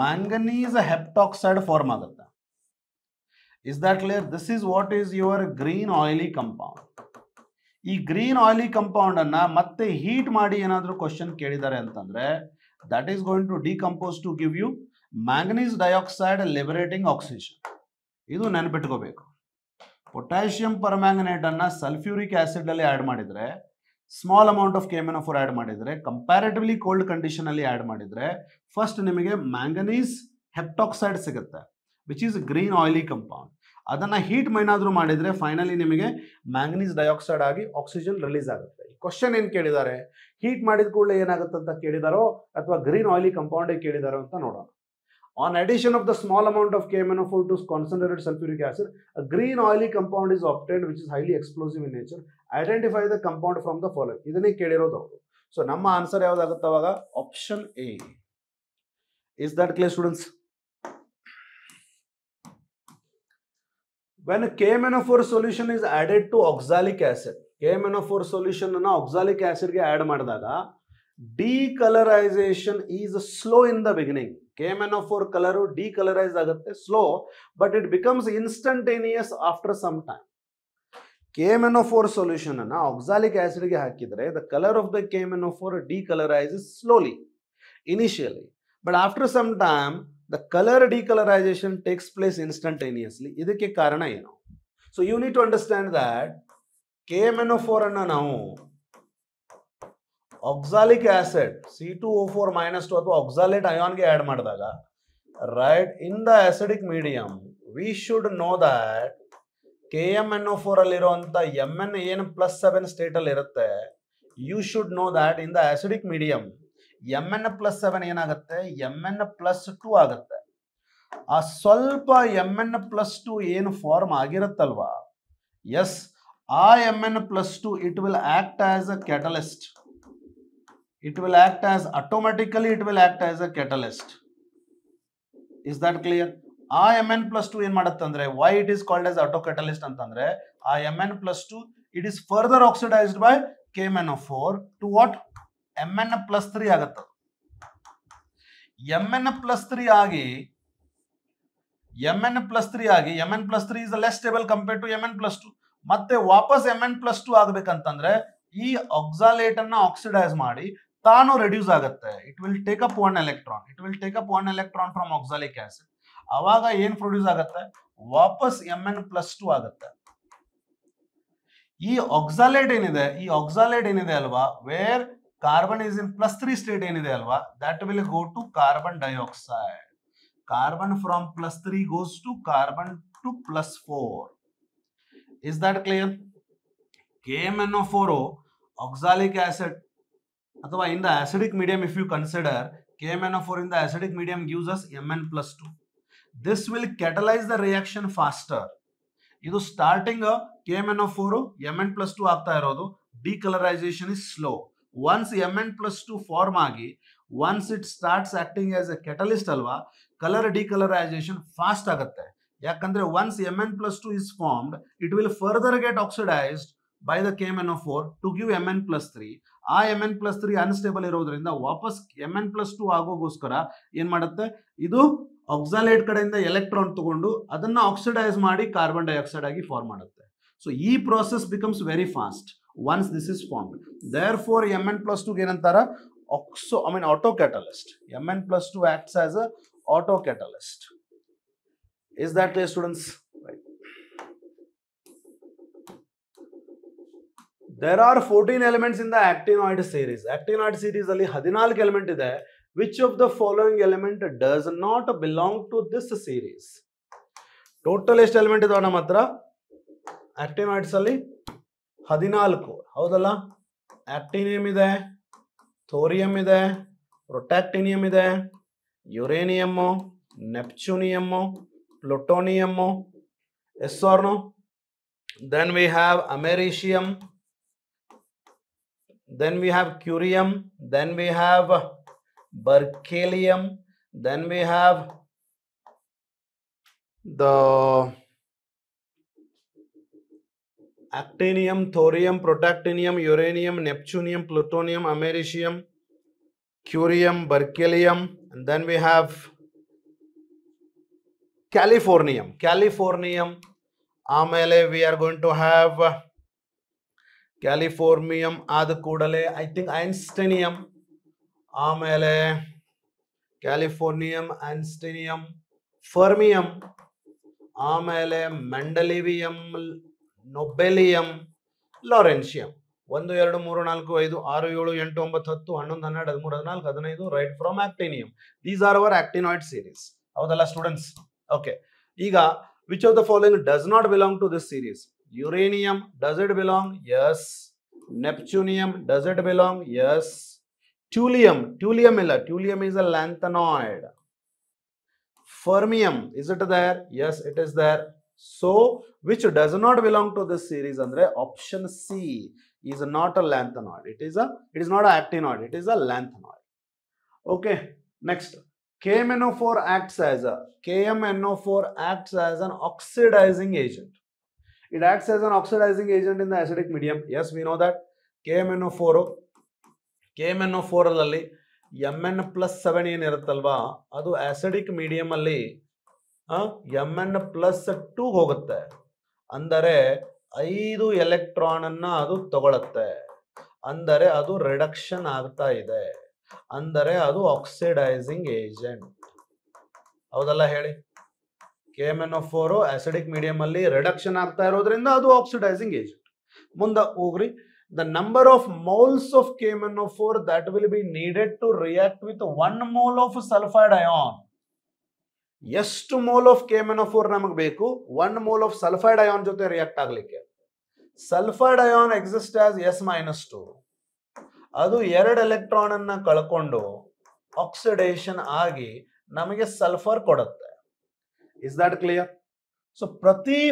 manganese heptoxide form ಆಗುತ್ತೆ. Is that clear? This is what is your green oily compound. ಈ ಗ್ರೀನ್ ಆಯಿಲಿ ಕಂಪೌಂಡ್ ಅನ್ನ ಮತ್ತೆ ಹೀಟ್ ಮಾಡಿ ಏನಾದರೂ ಕ್ವಶನ್ ಕೇಳಿದ್ದಾರೆ ಅಂತಂದ್ರೆ that is going to decompose to give you manganese dioxide liberating oxygen. ಇದು ನೆನಪಿಟ್ಕೋಬೇಕು. ಪೊಟ್ಯಾಷಿಯಂ ಪರ್ಮ್ಯಾಂಗನೇಟ್ ಅನ್ನ ಸಲ್ಫ್ಯೂರಿಕ್ ಆಸಿಡ್ ಅಲ್ಲಿ ಆಡ್ ಮಾಡಿದ್ರೆ, small amount of KMnO4 add ಮಾಡಿದ್ರೆ, ಕಂಪ್ಯಾರಿಟಿವ್ಲಿ ಕೋಲ್ಡ್ ಕಂಡೀಷನ್ ಅಲ್ಲಿ ಆಡ್ ಮಾಡಿದ್ರೆ ಫಸ್ಟ್ ನಿಮಗೆ ಮ್ಯಾಂಗನೀಸ್ ಹೆಪ್ಟಾಕ್ಸೈಡ್ ಸಿಗುತ್ತೆ, which is green oily compound. ಅದನ್ನ ಹೀಟ್ ಏನಾದರೂ ಮಾಡಿದ್ರೆ ಫೈನಲಿ ನಿಮಗೆ ಮ್ಯಾಂಗನೀಸ್ ಡೈಆಕ್ಸೈಡ್ ಆಗಿ ಆಕ್ಸಿಜನ್ ರಿಲೀಸ್ ಆಗುತ್ತೆ. ಕ್ವಶನ್ ಏನು ಕೇಳಿದ್ದಾರೆ, ಹೀಟ್ ಮಾಡಿದ ಕೂಡಲೇ ಏನಾಗುತ್ತೆ ಅಂತ ಕೇಳಿದಾರೋ ಅಥವಾ ಗ್ರೀನ್ ಆಯಿಲಿ ಕಂಪೌಂಡ್ ಕೇಳಿದಾರೋ ಅಂತ ನೋಡೋಣ. On addition of the small amount of KMnO4 to concentrated sulfuric acid, a green oily compound is obtained which is highly explosive in nature. Identify the compound from the following. ಇದನ್ನೇ ಕೇಳಿರೋದು ಅವರು. ಸೊ ನಮ್ಮ ಆನ್ಸರ್ ಯಾವ್ದಾಗುತ್ತೆ ಅವಾಗ? Option A. Is that clear, students? When KMnO4 solution is added to oxalic acid, KMnO4 solution ಅನ್ನು oxalic acid ಗೆ ಆಡ್ ಮಾಡಿದಾಗ decolorization is slow in the beginning. KMnO4 color decolorize ಆಗುತ್ತೆ, slow, but it becomes instantaneous after some time. KMnO4 solution ಅನ್ನು oxalic acid ಗೆ ಹಾಕಿದ್ರೆ the color of the KMnO4 decolorizes slowly initially, but after some time the color decolorization takes place instantaneously. ಇದಕ್ಕೆ ಕಾರಣ ಏನು? So you need to understand that KMnO4 ಅನ್ನು ನಾವು oxalic acid C2O4 -2 ಅಥವಾ oxalate ion ಗೆ ಆಡ್ ಮಾಡಿದಾಗ, right, in the acidic medium we should know that KMnO4 ಅಲ್ಲಿರುವಂತ Mn ಏನು +7 ಸ್ಟೇಟ್ ಅಲ್ಲಿ ಇರುತ್ತೆ, you should know that in the acidic medium Mn +7 ಏನಾಗುತ್ತೆ, Mn+2 ಆಗುತ್ತೆ. ಆ ಸ್ವಲ್ಪ Mn+2 ಏನು ಫಾರ್ಮ್ ಆಗಿರುತ್ತಲ್ವಾ, ಎಸ್, ಆ Mn+2 it will act as a catalyst. It will act as automatically, it will act as a catalyst. Is that clear? ಆ Mn+2 ಏನ್ ಮಾಡುತ್ತಂದ್ರೆ, why it is called as autocatalyst ಅಂತಂದ್ರೆ, ಆ Mn+2 it is further oxidized by KMnO4 to what? Mn+3 ಆಗುತ್ತೆ. Mn+3 ಆಗಿ Mn+3 is less stable compared to Mn+2. ಮತ್ತೆ ವಾಪಸ್ Mn+2 ಆಗಬೇಕಂತಂದ್ರೆ ಈ ಆಕ್ಸಾಲೇಟ್ ಅನ್ನ ಆಕ್ಸಿಡೈಸ್ ಮಾಡಿ ತಾನು ರೆಡ್ಯೂಸ್ ಆಗುತ್ತೆ. It will take up one electron from oxalic acid. ಅವಾಗ ಏನ್ ಪ್ರೊಡ್ಯೂಸ್ ಆಗುತ್ತೆ, ವಾಪಸ್ Mn+2 ಆಗುತ್ತೆ. ಈ ಆಕ್ಸಾಲೇಟ್ ಏನಿದೆ ಅಲ್ವಾ, where carbon is in +3 state ಏನಿದೆ ಅಲ್ವಾ, that will go to carbon dioxide. Carbon from +3 goes to carbon to +4. Is that clear? KMnO4 oxalic acid ಅಥವಾ in the acidic medium, if you consider KMnO4 in the acidic medium gives us Mn+2. This will catalyze the reaction faster. ಇದು ಸ್ಟಾರ್ಟಿಂಗ್ KMnO4 Mn+2 ಆಗ್ತಾ ಇರೋದು, decolorization is slow. Once Mn+2 form ಆಗಿ once it starts acting as a catalyst ಅಲ್ವಾ, ಕಲರ್ decolorization ಫಾಸ್ಟ್ ಆಗುತ್ತೆ. ಯಾಕಂದ್ರೆ once Mn+2 is formed, it will further get oxidized by the KMnO4 to give Mn+3. ಆ Mn+3 ಅನ್ಸ್ಟೇಬಲ್ ಇರೋದ್ರಿಂದ ವಾಪಸ್ Mn+2 ಆಗೋಗೋಸ್ಕರ ಏನ್ ಮಾಡುತ್ತೆ, ಇದು ಆಕ್ಸಾಲೇಟ್ ಕಡೆಯಿಂದ ಎಲೆಕ್ಟ್ರಾನ್ ತಗೊಂಡು ಅದನ್ನ ಆಕ್ಸಿಡೈಸ್ ಮಾಡಿ ಕಾರ್ಬನ್ ಡೈಆಕ್ಸೈಡ್ ಆಗಿ ಫಾರ್ಮ್ ಮಾಡುತ್ತೆ. ಸೊ ಈ process becomes very fast once this is formed. Therefore Mn+2 ಏನಂತಾರ, autocatalyst. Mn+2 acts as a autocatalyst. Is that clear, students? Right. There are 14 elements in the actinoid series. Actinoid series ಅಲ್ಲಿ 14 ಎಲಿಮೆಂಟ್ ಇದೆ. Which of the following element does not belong to this series? Total ಎಷ್ಟು ಎಲಿಮೆಂಟ್ ಇದಾವೆ ನಮ್ಮ ಹತ್ರ actinoids ಅಲ್ಲಿ? 14. ಹೌದಲ್ಲ? ಆಕ್ಟಿನಿಯಂ ಇದೆ, ಥೋರಿಯಂ ಇದೆ, ಪ್ರೊಟಾಕ್ಟಿನಿಯಂ ಇದೆ, uranium, neptunium, plutonium, yes or no? Then we have americium, then we have curium, then we have berkelium, then we have the actinium, thorium, protactinium, uranium, neptunium, plutonium, americium, curium, berkelium, and then we have Californium. ಆಮೇಲೆ we are going to have Californium, ಆದ ಕೂಡಲೇ I think Einsteinium, ಆಮೇಲೆ Californium, Einsteinium, Fermium, ಆಮೇಲೆ Mendelevium, Nobelium, Lawrencium. 1 2 3 4 5 6 7 8 9 10 11 12 13 14 15 15, right from actinium. These are our actinoid series. ಹೌದಲ್ಲ ಸ್ಟೂಡೆಂಟ್ಸ್? ಓಕೆ, ಈಗ which of the following does not belong to this series? Uranium, does it belong? Yes. Neptunium, does it belong? Yes. Thulium, thulium ಇಲ್ಲ, thulium is a lanthanoid. Fermium, is it there? Yes, it is there. So which does not belong to this series andre option C is not a lanthanoid. It is not an actinoid, it is a lanthanoid. Okay, next, KMNO4 acts as an oxidizing agent. It acts as an oxidizing agent in the acidic medium. Yes, we know that. KMNO4 ಅಲ್ಲಿ Mn+7 ಏನಿರುತ್ತಲ್ವಾ, ಅದು ಆಸಿಡಿಕ್ ಮೀಡಿಯಂ ಅಲ್ಲಿ Mn+2 ಹೋಗುತ್ತೆ. ಅಂದರೆ 5 ಎಲೆಕ್ಟ್ರಾನ್ ಅನ್ನ ಅದು ತಗೊಳುತ್ತೆ. ಅಂದರೆ ಅದು ರಿಡಕ್ಷನ್ ಆಗ್ತಾ ಇದೆ. ಅಂದರೆ ಅದು ಆಕ್ಸಿಡೈಸಿಂಗ್ ಏಜೆಂಟ್. ಹೌದಲ್ಲ ಹೇಳಿ? KMNO4 ಆಸಿಡಿಕ್ ಮೀಡಿಯಂ ಅಲ್ಲಿ ರಿಡಕ್ಷನ್ ಆಗ್ತಾ ಇರೋದ್ರಿಂದ ಅದು ಆಕ್ಸಿಡೈಸಿಂಗ್ ಏಜೆಂಟ್. ಮುಂದೆ ಹೋಗ್ರಿ. The number of moles of KMNO4 that will be needed to react with 1 mole of sulfide ion. ಎಷ್ಟು ಮೋಲ್ ಆಫ್ KMNO4 ನಮಗೆ ಬೇಕು 1 ಮೋಲ್ ಆಫ್ ಸಲ್ಫೈಡ್ ಅಯಾನ್ ಜೊತೆ ರಿಯಾಕ್ಟ್ ಆಗ್ಲಿಕ್ಕೆ? Sulphide ion exist as S-2. ಅದು 2 ಎಲೆಕ್ಟ್ರಾನ್ ಅನ್ನ ಕಳ್ಕೊಂಡು ಆಕ್ಸಿಡೇಷನ್ ಆಗಿ ನಮಗೆ ಸಲ್ಫರ್ ಕೊಡುತ್ತೆ. Is that clear? ಸೊ ಪ್ರತಿ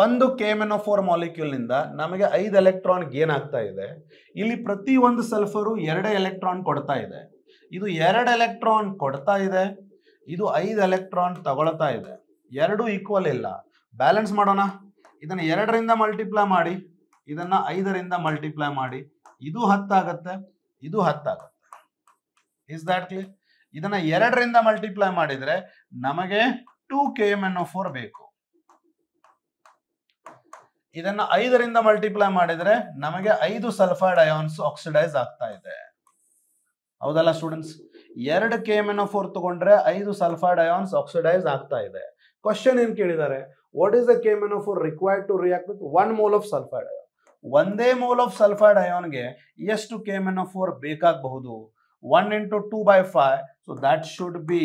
ಒಂದು KMNO4 ಮಾಲಿಕ್ಯೂಲ್ ನಿಂದ ನಮಗೆ 5 ಎಲೆಕ್ಟ್ರಾನ್ ಗೇನ್ ಆಗ್ತಾ ಇದೆ. ಇಲ್ಲಿ ಪ್ರತಿ ಒಂದು ಸಲ್ಫರು 2 ಎಲೆಕ್ಟ್ರಾನ್ ಕೊಡ್ತಾ ಇದೆ. ಇದು 2 ಎಲೆಕ್ಟ್ರಾನ್ ಕೊಡ್ತಾ ಇದೆ, ಇದು 5 ಎಲೆಕ್ಟ್ರಾನ್ ತಗೊಳ್ತಾ ಇದೆ. ಎರಡು ಈಕ್ವಲ್ ಇಲ್ಲ. ಬ್ಯಾಲೆನ್ಸ್ ಮಾಡೋಣ. ಇದನ್ನ 2ರಿಂದ ಮಲ್ಟಿಪ್ಲೈ ಮಾಡಿ, ಇದನ್ನ 5ರಿಂದ ಮಲ್ಟಿಪ್ಲೈ ಮಾಡಿ, ಇದು 10 ಆಗುತ್ತೆ, ಇದು 10 ಆಗುತ್ತೆ. Is that clear? ಇದನ್ನ 2ರಿಂದ ಮಲ್ಟಿಪ್ಲೈ ಮಾಡಿದ್ರೆ ನಮಗೆ 2 KMNO4 ಬೇಕು. ಇದನ್ನ 5ರಿಂದ ಮಲ್ಟಿಪ್ಲೈ ಮಾಡಿದ್ರೆ ನಮಗೆ 5 ಸಲ್ಫೈಡ್ ಅಯಾನ್ಸ್ ಆಕ್ಸಿಡೈಸ್ ಆಗ್ತಾ ಇದೆ. ಹೌದಲ್ಲ ಸ್ಟೂಡೆಂಟ್ಸ್? 2 KMNO4 ತಗೊಂಡ್ರೆ 5 ಸಲ್ಫೈಡ್ ಅಯಾನ್ಸ್ ಆಕ್ಸಿಡೈಸ್ ಆಗ್ತಾ ಇದೆ. ಕ್ವಶನ್ ಏನ್ ಕೇಳಿದ್ದಾರೆ? What is the KMNO4 required to react with 1 mole of sulphide ion? ಒಂದೇ ಮೋಲ್ ಆಫ್ ಸಲ್ಫೈಡ್ ಅಯಾನ್ಗೆ ಎಷ್ಟು KMNO4 ಬೇಕಾಗಬಹುದು? 1 into 2/5. So that should be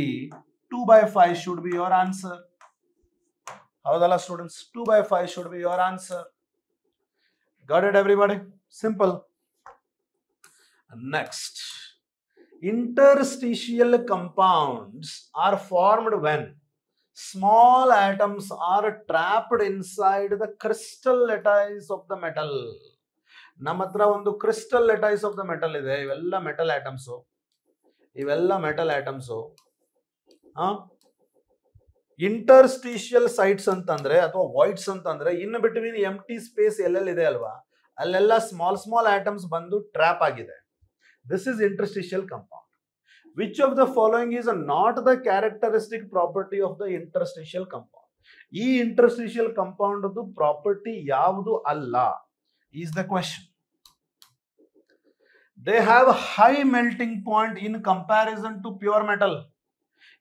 2/5 should be your answer. ಹೌದಲ್ಲ students? 2/5 should be your answer. Got it everybody? Simple. Next, interstitial compounds are formed when small atoms are trapped inside the crystal lattice of the metal. ನಮ್ಮ ಹತ್ರ ಒಂದು crystal lattice of the metal ಇದೆ. ಇವೆಲ್ಲ ಮೆಟಲ್ ಆಟಮ್ಸ್. ಇಂಟರ್ಸ್ಟಿಷಿಯಲ್ ಸೈಟ್ಸ್ ಅಂತಂದ್ರೆ ಅಥವಾ ವಾಯ್ಡ್ಸ್ ಅಂತಂದ್ರೆ ಇನ್ ಬಿಟ್ವೀನ್ ಎಂಟಿ ಸ್ಪೇಸ್ ಎಲ್ಲೆಲ್ಲಿದೆ ಅಲ್ವಾ, ಅಲ್ಲೆಲ್ಲ ಸ್ಮಾಲ್ ಆಟಮ್ಸ್ ಬಂದು ಟ್ರ್ಯಾಪ್ ಆಗಿದೆ. This is interstitial compound. Which of the following is not the characteristic property of the interstitial compound? ಈ ಇಂಟರ್ಸ್ಟಿಷಿಯಲ್ ಕಂಪೌಂಡ್ ಪ್ರಾಪರ್ಟಿ ಯಾವುದು ಅಲ್ಲ is the question. They have high melting point in comparison to pure metal.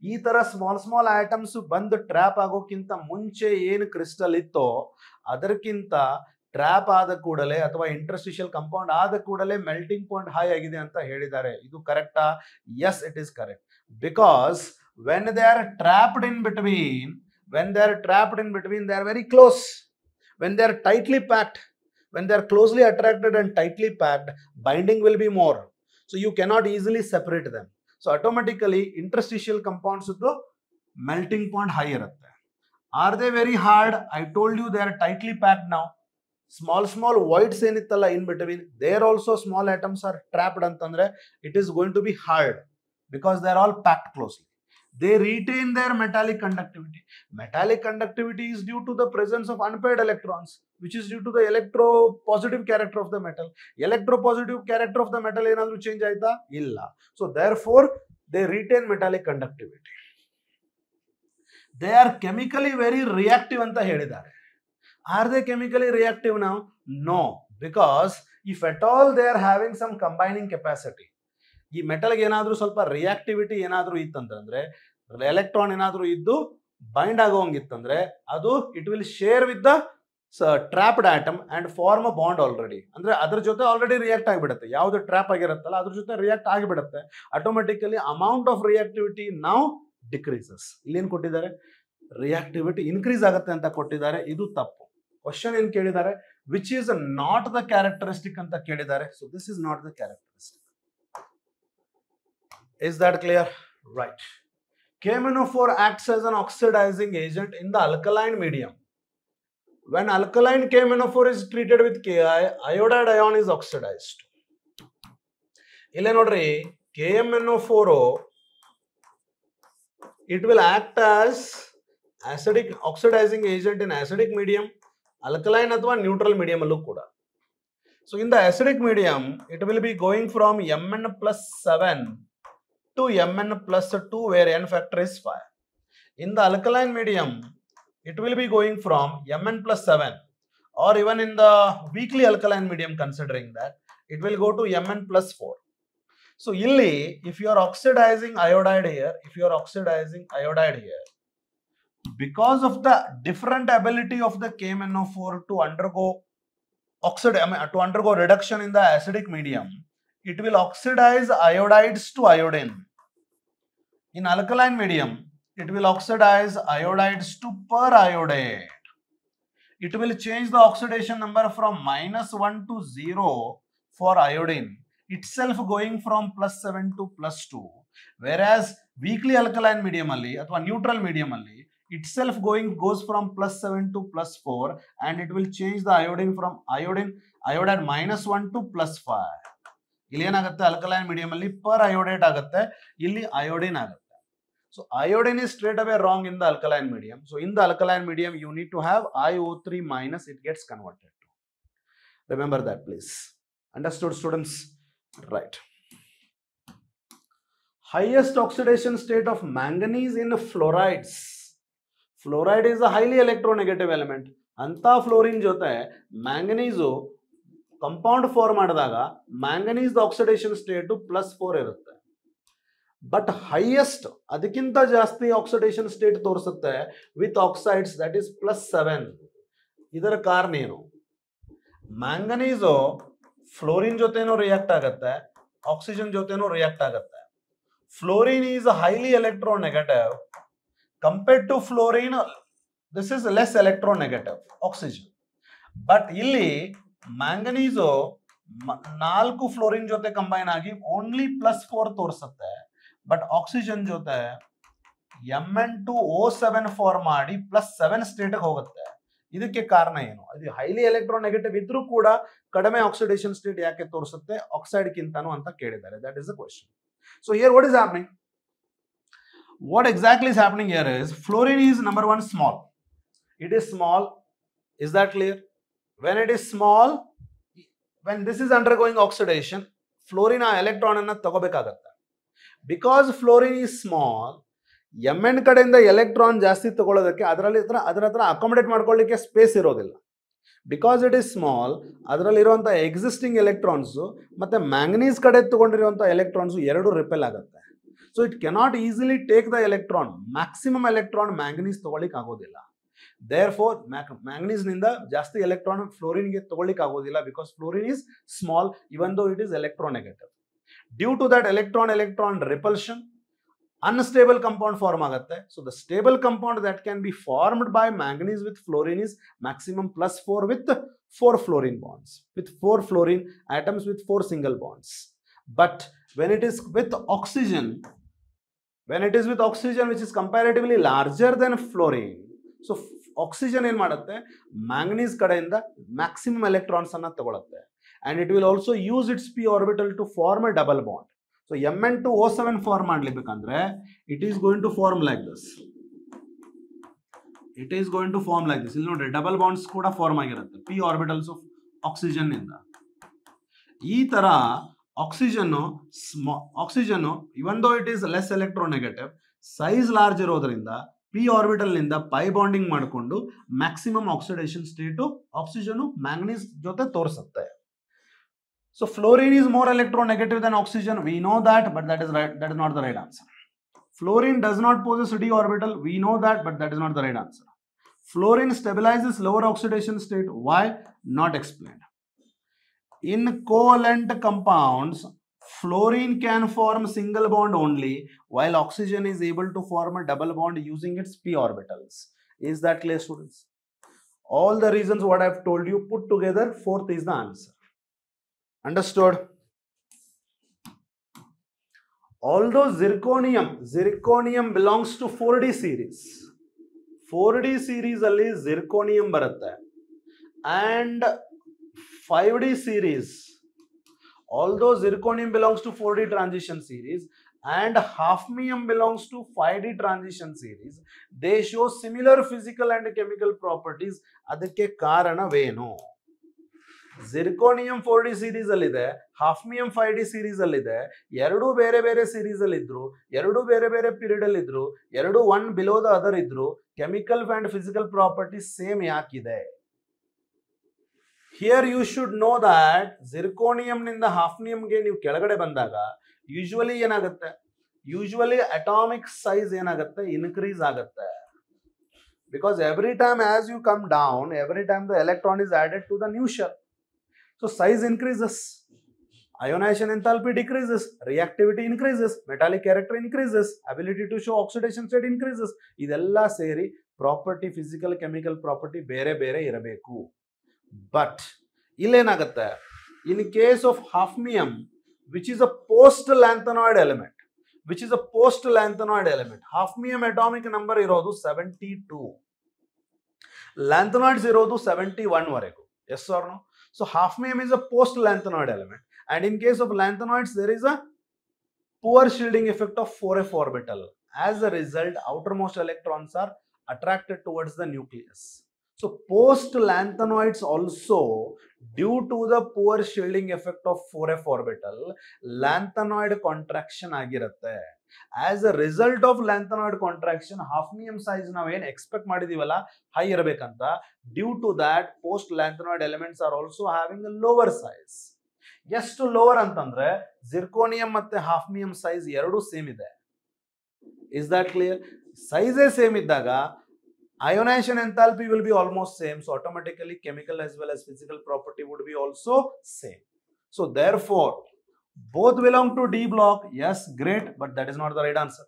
ಈ ತರ ಸ್ಮಾಲ್ ಐಟಮ್ಸ್ ಬಂದು ಟ್ರ್ಯಾಪ್ ಆಗೋಕ್ಕಿಂತ ಮುಂಚೆ ಏನು ಕ್ರಿಸ್ಟಲ್ ಇತ್ತೋ ಅದಕ್ಕಿಂತ ಟ್ರ್ಯಾಪ್ ಆದ ಕೂಡಲೇ ಅಥವಾ ಇಂಟರ್ಸ್ಟಿಷಿಯಲ್ ಕಂಪೌಂಡ್ ಆದ ಕೂಡಲೇ ಮೆಲ್ಟಿಂಗ್ ಪಾಯಿಂಟ್ ಹೈ ಆಗಿದೆ ಅಂತ ಹೇಳಿದ್ದಾರೆ. ಇದು ಕರೆಕ್ಟಾ? Yes, it is correct. Because when they are trapped in between, they are very close. When they are tightly packed, when they are closely attracted and tightly packed, binding will be more. So you cannot easily separate them. So automatically interstitial compounds the melting point high irutte. Are they very hard? I told you they are tightly packed now. Small voids enittalla in between, there also small atoms are trapped antandre it is going to be hard because they are all packed closely. They retain their metallic conductivity. Metallic conductivity is due to the presence of unpaired electrons, which is due to the electropositive character of the metal. Electropositive character of the metal enadru change aita illa. So therefore they retain metallic conductivity. They are chemically very reactive anta helidare. Are they chemically reactive now? No, because if at all they are having some combining capacity, ಈ ಮೆಟಲ್ಗೆ ಏನಾದರೂ ಸ್ವಲ್ಪ ರಿಯಾಕ್ಟಿವಿಟಿ ಏನಾದರೂ ಇತ್ತಂತಂದ್ರೆ, ಎಲೆಕ್ಟ್ರಾನ್ ಏನಾದರೂ ಇದ್ದು ಬೈಂಡ್ ಆಗೋಂಗಿತ್ತಂದ್ರೆ ಅದು it will share with the trapped atom and form a bond already. ಅಂದ್ರೆ ಅದ್ರ ಜೊತೆ ಆಲ್ರೆಡಿ ರಿಯಾಕ್ಟ್ ಆಗಿಬಿಡುತ್ತೆ. ಯಾವ್ದು ಟ್ರಾಪ್ ಆಗಿರುತ್ತಲ್ಲ ಅದ್ರ ಜೊತೆ ರಿಯಾಕ್ಟ್ ಆಗಿಬಿಡುತ್ತೆ. ಆಟೋಮೆಟಿಕಲಿ ಅಮೌಂಟ್ ಆಫ್ ರಿಯಾಕ್ಟಿವಿಟಿ ನಾವು ಡಿಕ್ರೀಸಸ್. ಇಲ್ಲೇನು ಕೊಟ್ಟಿದ್ದಾರೆ, ರಿಯಾಕ್ಟಿವಿಟಿ ಇನ್ಕ್ರೀಸ್ ಆಗುತ್ತೆ ಅಂತ ಕೊಟ್ಟಿದ್ದಾರೆ. ಇದು ತಪ್ಪು. ಕ್ವಶನ್ ಏನ್ ಕೇಳಿದ್ದಾರೆ, which is not the characteristic ಅಂತ ಕೇಳಿದ್ದಾರೆ. So this is not the characteristic. Is that clear? Right. KMnO4 acts as an oxidizing agent in the alkaline medium. When alkaline KMnO4 is treated with Ki, iodide ion is oxidized. Ille nodri, KMnO4 it will act as acidic oxidizing agent in acidic medium, alkaline athwa neutral medium allu kuda. So in the acidic medium, it will be going from Mn+7 to Mn+2, where N factor is 5. In the alkaline medium, it will be going from Mn+7, or even in the weakly alkaline medium, considering that, it will go to Mn+4. So illi, if you are oxidizing iodide here, because of the different ability of the KMnO4 to undergo reduction in the acidic medium, it will oxidize iodides to iodine. In alkaline medium, it will oxidize iodides to periodate. It will change the oxidation number from -1 to 0 for iodine, itself going from +7 to +2. Whereas weakly alkaline medium alli athwa neutral medium alli itself goes from +7 to +4, and it will change the iodine from iodide -1 to +5. ಇಲ್ಲಿ ಏನಾಗುತ್ತೆ, alkaline medium ಅಲ್ಲಿ per iodate ಆಗುತ್ತೆ, ಇಲ್ಲಿ iodine ಆಗುತ್ತೆ. So iodine is straight away wrong in the alkaline medium. So in the alkaline medium, you need to have iO3 minus, it gets converted to. Remember that, please. Understood, students? Right. Highest oxidation state of manganese in fluorides. Fluoride is a highly electronegative element. Anta fluorine jote manganese compound form ಮಾಡಿದಾಗ manganese oxidation state +4 ಇರುತ್ತೆ. ಬಟ್ ಹೈಯೆಸ್ಟ್ ಅದಕ್ಕಿಂತ ಜಾಸ್ತಿ ಆಕ್ಸಿಡೇಷನ್ ಸ್ಟೇಟ್ ತೋರಿಸುತ್ತೆ ವಿತ್ ಆಕ್ಸೈಡ್ಸ್, ದಟ್ ಈಸ್ +7. ಇದರ ಕಾರಣ ಏನು? ಮ್ಯಾಂಗನೀಸು ಫ್ಲೋರಿನ್ ಜೊತೆನೂ ರಿಯಾಕ್ಟ್ ಆಗುತ್ತೆ, ಆಕ್ಸಿಜನ್ ಜೊತೆನೂ ರಿಯಾಕ್ಟ್ ಆಗುತ್ತೆ. Fluorine is highly electronegative compared to fluorine, this is less electronegative oxygen. But ಇಲ್ಲಿ ಮ್ಯಾಂಗನೀಸು 4 ಫ್ಲೋರಿನ್ ಜೊತೆ ಕಂಬೈನ್ ಆಗಿ ಓನ್ಲಿ +4 ತೋರಿಸುತ್ತೆ. ಬಟ್ ಆಕ್ಸಿಜನ್ ಜೊತೆ Mn2O7 ಫಾರ್ಮ್ ಮಾಡಿ +7 ಸ್ಟೇಟ್ಗೆ ಹೋಗುತ್ತೆ. ಇದಕ್ಕೆ ಕಾರಣ ಏನು? ಅದು ಹೈಲಿ ಎಲೆಕ್ಟ್ರೋನೆಗೆಟಿವ್ ಇದ್ರೂ ಕೂಡ ಕಡಿಮೆ ಆಕ್ಸಿಡೇಷನ್ ಸ್ಟೇಟ್ ಯಾಕೆ ತೋರಿಸುತ್ತೆ ಆಕ್ಸೈಡ್ ಗಿಂತನೂ ಅಂತ ಕೇಳಿದ್ದಾರೆ. That is the question. So here what is happening? What exactly is happening here is fluorine is number one small. It is small. Is that clear? When it is small, when this is undergoing oxidation, fluorine ಆ ಎಲೆಕ್ಟ್ರಾನ್ ಅನ್ನ ತಗೋಬೇಕಾಗತ್ತೆ. Because fluorine is small, Mn ಕಡೆಯಿಂದ ಎಲೆಕ್ಟ್ರಾನ್ ಜಾಸ್ತಿ ತಗೊಳ್ಳೋದಕ್ಕೆ ಅದರ ಹತ್ರ ಅಕಾಮಡೇಟ್ ಮಾಡ್ಕೊಳ್ಳಿಕ್ಕೆ ಸ್ಪೇಸ್ ಇರೋದಿಲ್ಲ. ಬಿಕಾಸ್ ಇಟ್ ಈಸ್ ಸ್ಮಾಲ್, ಅದರಲ್ಲಿರುವಂಥ ಎಕ್ಸಿಸ್ಟಿಂಗ್ ಎಲೆಕ್ಟ್ರಾನ್ಸ್ ಮತ್ತೆ ಮ್ಯಾಂಗನೀಸ್ ಕಡೆ ತಗೊಂಡಿರುವಂಥ ಎಲೆಕ್ಟ್ರಾನ್ಸ್ ಎರಡು ರಿಪೆಲ್ ಆಗುತ್ತೆ. So it cannot easily take the electron, maximum electron manganese ತಗೊಳ್ಳಿಕ್ಕೆ ಆಗೋದಿಲ್ಲ. ದೇರ್ ಫೋರ್ ಮ್ಯಾಂಗನೀಸ್ ನಿಂದ ಜಾಸ್ತಿ ಎಲೆಕ್ಟ್ರಾನ್ ಫ್ಲೋರಿನ್ಗೆ ತಗೊಳ್ಳಿಕ್ಕೆ ಆಗೋದಿಲ್ಲ, because fluorine is small even though it is electronegative. Due to that electron repulsion, unstable compound form ಆಗುತ್ತೆ. So the stable compound that can be formed by manganese with fluorine is maximum +4 with 4 fluorine bonds, with 4 fluorine atoms with 4 single bonds. But when it is with oxygen, which is comparatively larger than fluorine, so oxygen ಏನು ಮಾಡುತ್ತೆ, manganese ಕಡೆಯಿಂದ maximum electrons ಅನ್ನ ತಗೊಳುತ್ತೆ, and it will also use its p orbital to form a double bond. So Mn2O7 form ಮಾಡಲಿಬೇಕಂದ್ರೆ it is going to form like this. ಇಲ್ಲಿ ನೋಡಿ ಡಬಲ್ ಬಾಂಡ್ಸ್ ಕೂಡ ಫಾರ್ಮ್ ಆಗಿರುತ್ತೆ p ಆರ್ಬಿಟಲ್ಸ್ ಆಫ್ ಆಕ್ಸಿಜನ್ ಇಂದ. ಈ ತರ oxygen even though it is less electronegative, size large ಇರೋದ್ರಿಂದ p ಆರ್ಬಿಟಲ್ ನಿಂದ ಪೈ ಬಾಂಡಿಂಗ್ ಮಾಡಿಕೊಂಡು maximum oxidation state oxygen manganese ಜೊತೆ ತೋರಿಸುತ್ತೆ. So fluorine is more electronegative than oxygen. We know that, but that is not the right answer. Fluorine does not possess d orbital. We know that, but that is not the right answer. Fluorine stabilizes lower oxidation state. Why? Not explained. In covalent compounds, Fluorine can form single bond only, while oxygen is able to form a double bond using its p orbitals. Is that clear, students? All the reasons what I've told you put together, fourth is the answer. Understood? Although zirconium belongs to 4D series. 4D series alli zirconium baratte, and 5D series. Although zirconium belongs to 4D transition series and hafnium belongs to 5D transition series, they show similar physical and chemical properties. Adakke karanavenu? Zirconium 4D series allide, hafnium 5D series allide, eradu bere bere series allidru, eradu bere bere period allidru, eradu one below the other idru, chemical and physical properties same yakide? Here you should know that zirconium ninda hafnium ge ನೀವು ಕೆಳಗಡೆ ಬಂದಾಗ ಯೂಶುವಲಿ ಏನಾಗುತ್ತೆ, ಯೂಶುವಲಿ atomic size ಏನಾಗುತ್ತೆ, increase ಆಗುತ್ತೆ. Because every time as you come down, every time the electron is added to the new shell, so size increases, ionization enthalpy decreases, reactivity increases, metallic character increases, ability to show oxidation state increases. ಇದೆಲ್ಲ ಸೇರಿ ಪ್ರಾಪರ್ಟಿ, ಫಿಸಿಕಲ್ ಕೆಮಿಕಲ್ ಪ್ರಾಪರ್ಟಿ ಬೇರೆ ಬೇರೆ ಇರಬೇಕು. But ಇಲ್ಲೇನಾಗುತ್ತೆ, in case of hafnium, which is a post lanthanoid element, hafnium atomic number ಇರೋದು 72, lanthanoids ಇರೋದು 71 ವರೆಗೂ. Yes or no? So hafnium is a post lanthanoid element, and in case of lanthanoids there is a poor shielding effect of 4f orbital. As a result, outermost electrons are attracted towards the nucleus. So post lanthanoids also, due to the poor shielding effect of 4f orbital, lanthanoid contraction agirutte. As a result of lanthanoid contraction, hafnium size ನಾವು ಏನು ಎಕ್ಸ್ಪೆಕ್ಟ್ ಮಾಡಿದೀವಲ್ಲ ಹೈ ಇರಬೇಕಂತ, due to that post lanthanoid elements are also having a lower size. ಎಷ್ಟು ಲೋವರ್ ಅಂತಂದ್ರೆ zirconium ಮತ್ತೆ hafnium size ಎರಡು ಸೇಮ್ ಇದೆ. Is that clear? Size same ಇದ್ದಾಗ ionization enthalpy will be almost same, so automatically chemical as well as physical property would be also same. So therefore both belong to D block. Yes, great, but that is not the right answer.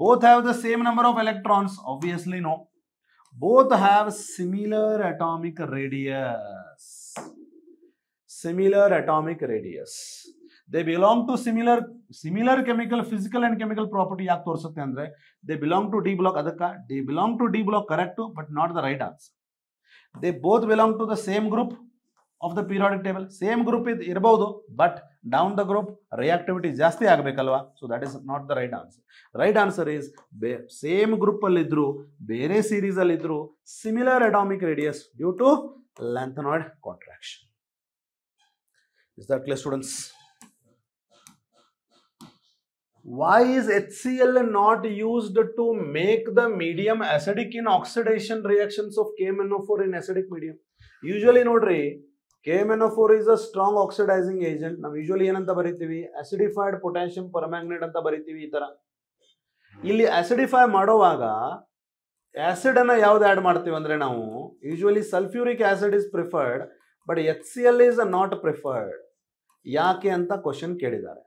Both have the same number of electrons? Obviously no. Both have similar atomic radius. They belong to similar chemical, physical and chemical property. ಯಾಕೆ ತೋರಿಸುತ್ತೆ ಅಂದ್ರೆ they belong to D block. ಅದಕ್ಕ they belong to D block correct, but not the right answer. They both belong to the same group of the periodic table. Same group ಇರಬಹುದು, but down the group reactivity ಜಾಸ್ತಿ ಆಗಬೇಕಲ್ವಾ? So that is not the right answer. Right answer is same group ಅಲ್ಲಿ ಇದ್ರು, ಬೇರೆ series ಅಲ್ಲಿ ಇದ್ರು, similar atomic radius due to lanthanoid contraction. Is that clear, students? Why is HCl not used to make the medium acidic in oxidation reactions of KMnO4 in acidic medium? Usually nodri, KMnO4 is a strong oxidizing agent. Now usually ಏನಂತ ಬರೀತೀವಿ, acidified potassium permanganate ಅಂತ ಬರೀತೀವಿ. ಈ ತರ ಇಲ್ಲಿ acidify ಮಾಡುವಾಗ ಆಸಿಡ್ ಅನ್ನ ಯಾವ್ದು ಆಡ್ ಮಾಡ್ತೀವಿ ಅಂದ್ರೆ ನಾವು usually sulphuric acid is preferred, but HCl is not preferred. ಯಾಕೆ ಅಂತ ಕ್ವಶನ್ ಕೇಳಿದ್ದಾರೆ.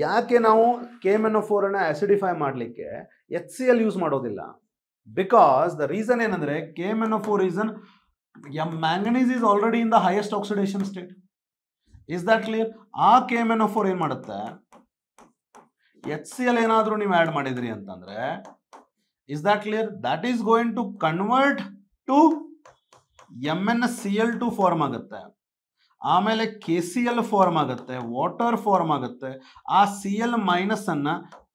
ಯಾಕೆ ನಾವು KMnO4 ಅನ್ನ ಆಸಿಡಿಫೈ ಮಾಡಲಿಕ್ಕೆ HCl ಯೂಸ್ ಮಾಡೋದಿಲ್ಲ? ಬಿಕಾಸ್ ದ ರೀಸನ್ ಏನಂದ್ರೆ KMnO4 is manganese is already in the highest oxidation state. Is that clear? ಆ KMnO4 ಏನ್ ಮಾಡುತ್ತೆ, HCl ಏನಾದ್ರೂ ನೀವು ಆಡ್ ಮಾಡಿದ್ರಿ ಅಂತಂದ್ರೆ, is that clear? That is going to convert to MnCl2 form ಆಗುತ್ತೆ, ಆಮೇಲೆ KCl ಫಾರ್ಮ್ ಆಗುತ್ತೆ, ವಾಟರ್ ಫಾರ್ಮ್ ಆಗುತ್ತೆ, ಆ Cl ಮೈನಸ್ ಅನ್ನ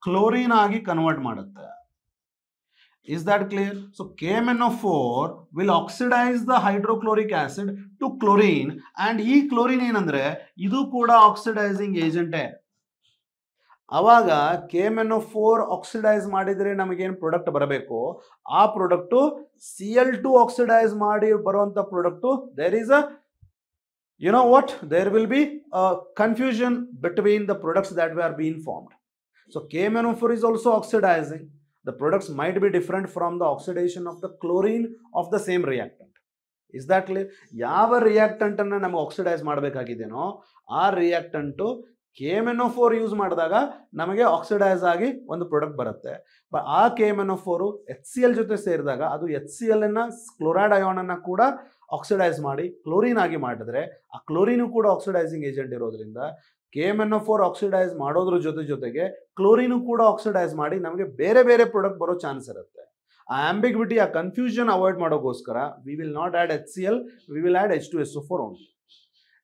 ಕ್ಲೋರಿನ್ ಆಗಿ ಕನ್ವರ್ಟ್ ಮಾಡುತ್ತೆ. Is that clear? So KMnO4 will oxidize the hydrochloric acid to chlorine, and ಈ ಕ್ಲೋರಿನ್ ಏನಂದ್ರೆ ಇದು ಕೂಡ ಆಕ್ಸಿಡೈಸಿಂಗ್ ಏಜೆಂಟೇ. ಅವಾಗ KMnO4 ಆಕ್ಸಿಡೈಸ್ ಮಾಡಿದ್ರೆ ನಮಗೇನು ಪ್ರಾಡಕ್ಟ್ ಬರಬೇಕು, ಆ ಪ್ರಾಡಕ್ಟ್ Cl2 ಆಕ್ಸಿಡೈಸ್ ಮಾಡಿ ಬರುವಂತ product, there is a, you know what, there will be a confusion between the products that were being formed. So KMnO4 is also oxidizing. The products might be different from the oxidation of the chlorine of the same reactant. Is that clear? ಯಾವ ರಿಯಾಕ್ಟೆಂಟ್ ಅನ್ನ ನಮಗೆ ಆಕ್ಸಿಡೈಸ್ ಮಾಡಬೇಕಾಗಿದೆನೋ ಆ ರಿಯಾಕ್ಟೆಂಟ್ KMnO4 ಯೂಸ್ ಮಾಡಿದಾಗ ನಮಗೆ ಆಕ್ಸಿಡೈಸ್ ಆಗಿ ಒಂದು ಪ್ರಾಡಕ್ಟ್ ಬರುತ್ತೆ. ಆ KMnO4 HCl ಜೊತೆ ಸೇರಿದಾಗ ಅದು HCl ಅನ್ನ ಕ್ಲೋರೈಡ್ ಅಯಾನ್ ಅನ್ನ ಕೂಡ ಆಕ್ಸಿಡೈಸ್ ಮಾಡಿ ಕ್ಲೋರಿನ್ ಆಗಿ ಮಾಡಿದ್ರೆ ಆ ಕ್ಲೋರಿನ್ ಕೂಡ ಆಕ್ಸಿಡೈಸಿಂಗ್ ಏಜೆಂಟ್ ಇರೋದ್ರಿಂದ KMnO4 ಆಕ್ಸಿಡೈಸ್ ಮಾಡೋದ್ರ ಜೊತೆಗೆ ಕ್ಲೋರಿನ್ ಕೂಡ ಆಕ್ಸಿಡೈಸ್ ಮಾಡಿ ನಮಗೆ ಬೇರೆ ಬೇರೆ ಪ್ರಾಡಕ್ಟ್ ಬರೋ ಚಾನ್ಸ್ ಇರುತ್ತೆ. ಆ ಆಂಬಿಗ್ವಿಟಿ, ಆ ಕನ್ಫ್ಯೂಷನ್ ಅವಾಯ್ಡ್ ಮಾಡೋಗೋಸ್ಕರ we will not add HCl, we will add H2SO4 only.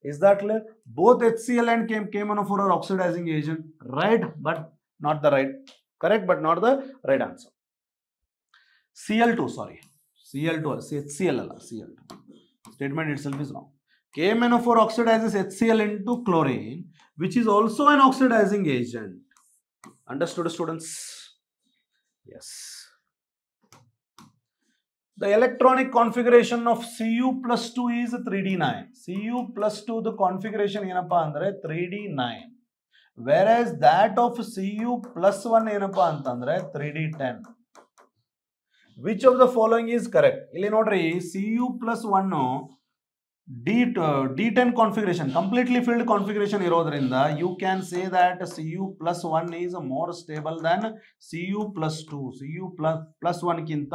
Is that clear? Both HCl and KMnO4 are oxidizing agent, right? But not the right, correct, but not the right answer. Cl2, sorry, Cl2, HCl alla, Cl2. Statement itself is wrong. KMnO4 oxidizes HCl into chlorine, which is also an oxidizing agent. Understood, students? Yes. The electronic configuration of Cu plus 2 is 3d9. Cu plus 2 the configuration ಏನಪ್ಪಾ ಅಂದ್ರೆ 3d9. Whereas that of Cu plus 1 ಏನಪ್ಪಾ ಅಂತಂದ್ರೆ 3d10. Which of the following is correct? ಇಲ್ಲಿ ನೋಡ್ರಿ Cu plus 1 D10 configuration, completely filled configuration ಇರೋದ್ರಿಂದ you can say that Cu plus 1 is more stable than Cu plus 2. Cu plus 1 ಕಿಂತ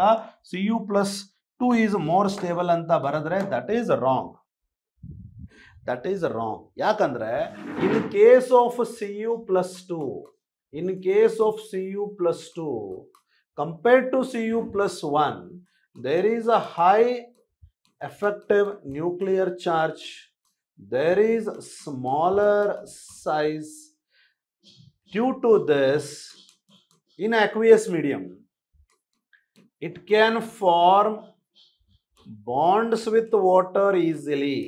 Cu plus 2 is more stable ಅಂತ ಬರೆದ್ರೆ that is wrong. That is wrong. ಯಾಕಂದ್ರೆ in case of Cu plus 2, in case of Cu plus 2 compared to Cu plus 1, there is a high effective nuclear charge, there is smaller size. Due to this, in aqueous medium it can form bonds with water easily,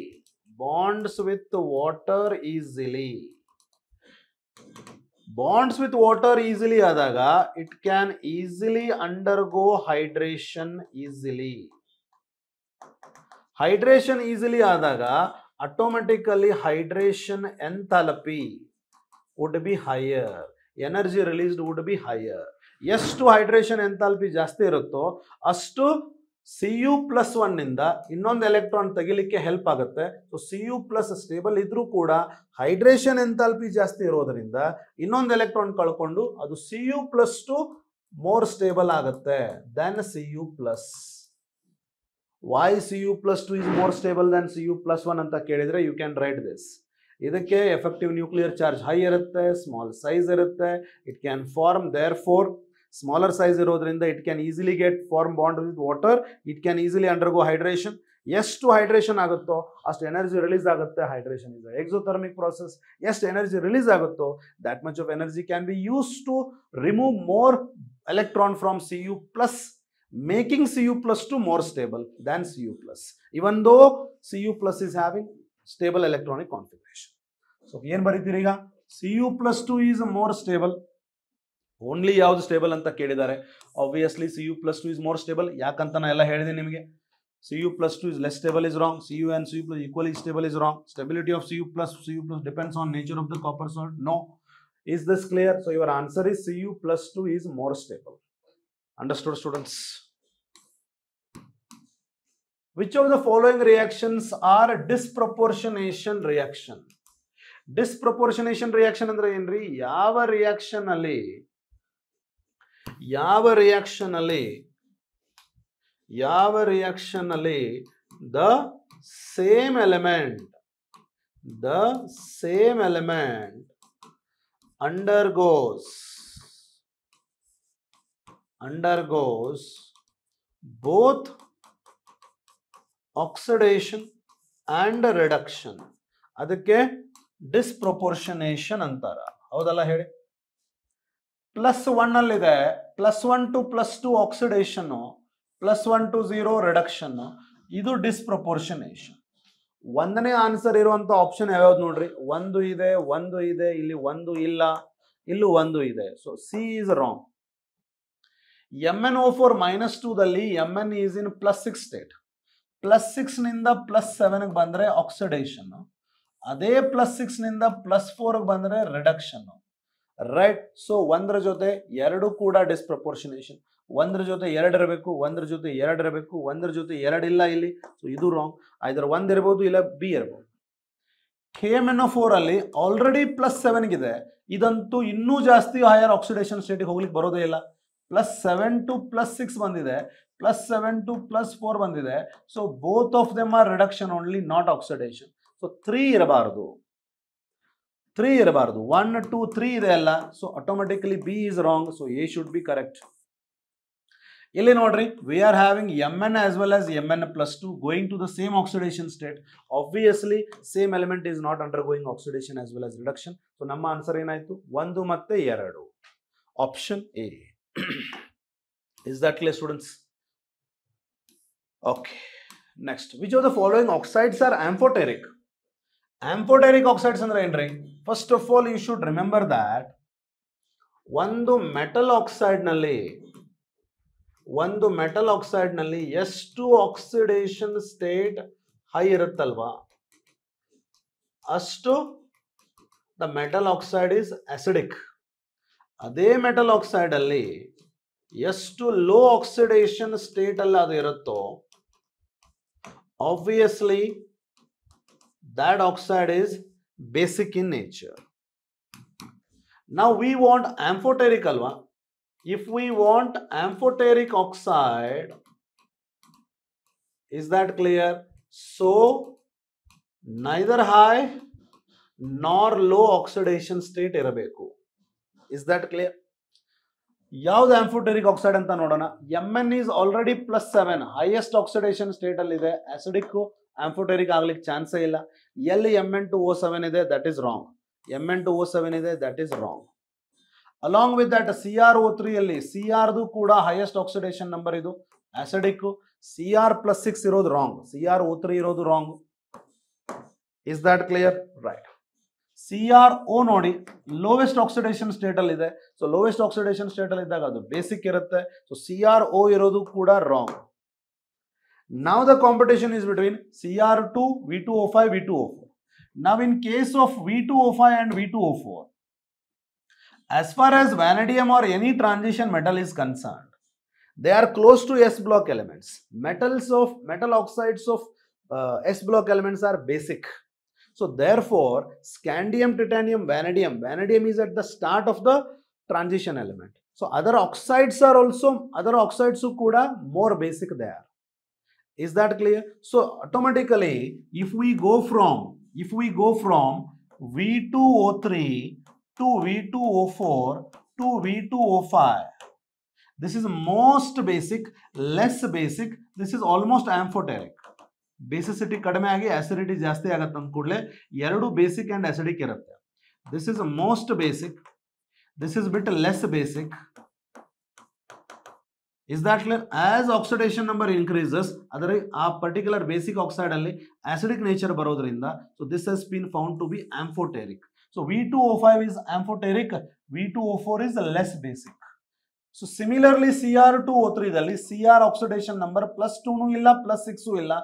bonds with water easily. Bonds with water easily adaga it can easily undergo hydration easily. Hydration easily ಆದಾಗ automatically hydration enthalpy would be higher, energy released would be higher. ಎಷ್ಟು hydration enthalpy ಜಾಸ್ತಿ ಇರುತ್ತೋ ಅಷ್ಟು Cu plus 1 ನಿಂದ ಇನ್ನೊಂದು ಎಲೆಕ್ಟ್ರಾನ್ ತೆಗಿಲಿಕ್ಕೆ ಹೆಲ್ಪ್ ಆಗುತ್ತೆ. ಸೊ Cu plus ಸ್ಟೇಬಲ್ ಇದ್ರೂ ಕೂಡ ಹೈಡ್ರೇಷನ್ ಎಂಥಾಲ್ಪಿ ಜಾಸ್ತಿ ಇರೋದ್ರಿಂದ ಇನ್ನೊಂದು ಎಲೆಕ್ಟ್ರಾನ್ ಕಳ್ಕೊಂಡು ಅದು Cu plus 2 ಮೋರ್ ಸ್ಟೇಬಲ್ ಆಗುತ್ತೆ then Cu plus. Why Cu plus 2 is more stable than Cu plus 1 ಅಂತ ಕೇಳಿದ್ರೆ you can write this. ಇದಕ್ಕೆ effective nuclear charge high ಇರುತ್ತೆ, small size ಇರುತ್ತೆ, it can form, therefore smaller size ಇರೋದ್ರಿಂದ it can easily get form bond with water, it can easily undergo hydration. ಎಷ್ಟು ಹೈಡ್ರೇಷನ್ ಆಗುತ್ತೋ ಅಷ್ಟು ಎನರ್ಜಿ ರಿಲೀಸ್ ಆಗುತ್ತೆ. Hydration is exothermic process. ಎಷ್ಟು ಎನರ್ಜಿ ರಿಲೀಸ್ ಆಗುತ್ತೋ that much of energy can be used to remove more electron from Cu plus, making Cu plus 2 more stable than Cu plus, even though Cu plus is having stable electronic configuration. So ಏನು ಬರೀತೀರಿ ಈಗ Cu plus 2 is more stable. Only ಯಾವ್ದು ಸ್ಟೇಬಲ್ ಅಂತ ಕೇಳಿದ್ದಾರೆ. Obviously Cu plus 2 is more stable. ಯಾಕಂತ ನಾ ಎಲ್ಲ ಹೇಳಿದೆ ನಿಮಗೆ. Cu plus 2 is less stable is wrong. Cu and Cu plus equally stable is wrong. Stability of Cu plus depends on nature of the copper salt. No. Is this clear? So your answer is Cu plus 2 is more stable. Understood, students? Which of the following reactions are disproportionation reaction? Disproportionation reaction ಅಂದ್ರೆ ಏನ್ರಿ? ಯಾವ ರಿಯಾಕ್ಷನ್ ಅಲ್ಲಿ the same element undergoes both oxidation and reduction, ಅದಕ್ಕೆ ಡಿಸ್ಪ್ರೊಪೋರ್ಷನೇಷನ್ ಅಂತಾರ. ಹೌದಲ್ಲ ಹೇಳಿ. +1 ಅಲ್ಲಿದೆ, +1 to +2 ಆಕ್ಸಿಡೇಷನ್, +1 to 0 ರಿಡಕ್ಷನ್, ಇದು ಡಿಸ್ಪ್ರೊಪೋರ್ಷನೇಷನ್. ಒಂದನೇ ಆನ್ಸರ್ ಇರುವಂತ ಆಪ್ಷನ್ ಯಾವ್ಯಾವ್ದು ನೋಡ್ರಿ. ಒಂದು ಇದೆ, ಇಲ್ಲಿ ಒಂದು ಇಲ್ಲ, ಇಲ್ಲೂ ಒಂದು ಇದೆ. So C is wrong. MnO4 -2 ದಲ್ಲಿ Mn ಈಸ್ ಇನ್ +6 ಸ್ಟೇಟ್. +6 ನಿಂದ +7 ಬಂದ್ರೆ ಆಕ್ಸಿಡೇಷನ್, ಅದೇ +6 ನಿಂದ +4 ಬಂದ್ರೆ ರಿಡಕ್ಷನ್, ರೈಟ್. ಸೊ ಒಂದರ ಜೊತೆ ಎರಡು ಕೂಡ ಡಿಸ್ಪ್ರಪೋರ್ಷನೇಷನ್. ಒಂದರ ಜೊತೆ ಎರಡು ಇರಬೇಕು, ಒಂದರ ಜೊತೆ ಎರಡು ಇರಬೇಕು, ಒಂದರ ಜೊತೆ ಎರಡು ಇಲ್ಲ ಇಲ್ಲಿ. ಸೊ ಇದು ರಾಂಗ್. ಐದರ್ ಒಂದ್ ಇರ್ಬೋದು ಇಲ್ಲ ಬಿ ಇರ್ಬೋದು. KMnO4 ಅಲ್ಲಿ ಆಲ್ರೆಡಿ +7 ಇದೆ, ಇದಂತೂ ಇನ್ನೂ ಜಾಸ್ತಿ ಹೈಯರ್ ಆಕ್ಸಿಡೇಷನ್ ಸ್ಟೇಟ್ಗೆ ಹೋಗ್ಲಿಕ್ಕೆ ಬರೋದೇ ಇಲ್ಲ. +7 to +6 ಬಂದಿದೆ, +7 to +4 ಬಂದಿದೆ. So both of them R reduction only, not oxidation. So 3 ಇರಬಾರದು, 1 2 3 ಇದೆ ಅಲ್ಲ. So automatically B is wrong. So A should be correct. ಇಲ್ಲಿ ನೋಡ್ರಿ, we are having Mn as well as Mn+2 going to the same oxidation state. Obviously same element is not undergoing oxidation as well as reduction. So ನಮ್ಮ ಆನ್ಸರ್ ಏನಾಯ್ತು? 1 ಮತ್ತೆ 2, option A. Is that clear, students? Okay, next, which of the following oxides are amphoteric? Amphoteric oxides ಅಂದ್ರೆ ಏನ್ರಿ? First of all you should remember that ಒಂದು ಮೆಟಲ್ ಆಕ್ಸೈಡ್ ನಲ್ಲಿ ಎಷ್ಟು ಆಕ್ಸಿಡೇಷನ್ ಸ್ಟೇಟ್ ಹೈ ಇರುತ್ತಲ್ವಾ, ಅಷ್ಟು the metal oxide is acidic. ಅದೇ ಮೆಟಲ್ ಆಕ್ಸೈಡ್ ಅಲ್ಲಿ ಎಷ್ಟು ಲೋ ಆಕ್ಸಿಡೇಷನ್ ಸ್ಟೇಟ್ ಅಲ್ಲಿ ಅದು ಇರುತ್ತೋ, obviously that oxide is basic in nature. Now we want amphoteric alwa. If we want amphoteric oxide, is that clear? So neither high nor low oxidation state ಇರಬೇಕು. Is that clear? ಯಾವ್ದು amphoteric oxide ಅಂತ ನೋಡೋಣ. Mn is already +7, highest oxidation state ಅಲ್ಲಿ ಇದೆ, acidic ಆಂಫೋಟೆರಿಕ್ ಆಗ್ಲಿಕ್ಕೆ ಚಾನ್ಸೇ ಇಲ್ಲ. ಎಲ್ಲಿ Mn2O7 ಇದೆ, ದಟ್ ಇಸ್ ರಾಂಗ್. Mn2O7 ಇದೆ, that is wrong. Along with that CrO3 ಅಲ್ಲಿ Crದು ಕೂಡ ಹೈಯೆಸ್ಟ್ ಆಕ್ಸಿಡೇಷನ್ ನಂಬರ್, ಇದು ಆಸಿಡಿಕ್. Cr+6 ಇರೋದು ರಾಂಗ್, CrO3 ಇರೋದು wrong. Is that clear? Right. CrO ನೋಡಿ, ಲೋವೆಸ್ಟ್ ಆಕ್ಸಿಡೇಷನ್ ಸ್ಟೇಟ್ ಅಲ್ಲಿ ಇದೆ. ಸೊ ಲೋವೆಸ್ಟ್ ಆಕ್ಸಿಡೇಷನ್ ಸ್ಟೇಟ್ ಅಲ್ಲಿ ಇದ್ದಾಗ ಅದು ಬೇಸಿಕ್ ಇರುತ್ತೆ. ಸೊ CrO ಇರೋದು ಕೂಡ wrong. Now the competition is between Cr2, V2O5, V2O4. Now in case of V2O5 and V2O4, as far as vanadium or any transition metal is concerned, they are close to S block elements. Metal oxides of S block elements are basic. So therefore, scandium, titanium, vanadium is at the start of the transition element. So other oxides who kuda more basic there. Is that clear? So automatically if we go from V2O3 to V2O4 to V2O5, this is most basic, less basic, this is almost amphoteric. Basicity ಕಡಿಮೆ ಆಗಿ acidity ಜಾಸ್ತಿ ಆಗತ್ತೆ ಅಂದ ಕೂಡಲೇ ಎರಡು ಬೇಸಿಕ್ ಅಂಡ್ acidic ಇರುತ್ತೆ. This is most basic, this is bit less basic. Is that clear? As oxidation number increases, adare a particular basic oxide alli acidic nature barodrinda, so this has been found to be amphoteric. So V2O5 is amphoteric, V2O4 is less basic. So similarly Cr2O3 dalli Cr oxidation number +2 nu illa +6 illa,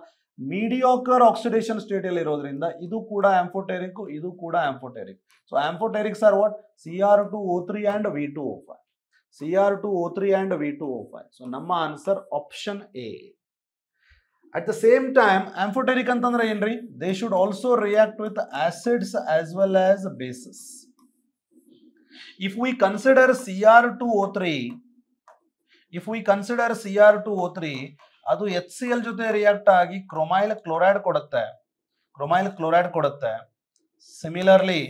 mediocre oxidation state alli irodrinda idu kuda amphoteric, idu kuda amphoteric. So amphoterics are what? Cr2O3 and V2O5. Cr2O3 and V2O5. So ನಮ್ಮ answer option A. At the same time, amphoteric ಅಂತಂದ್ರೆ ಏನ್ರಿ? They should also react with acids as well as bases. If we consider Cr2O3, ಅದು HCl ಜೊತೆ ರಿಯಾಕ್ಟ್ ಆಗಿ ಕ್ರೊಮೈಲ್ ಕ್ಲೋರೈಡ್ ಕೊಡುತ್ತೆ. Similarly,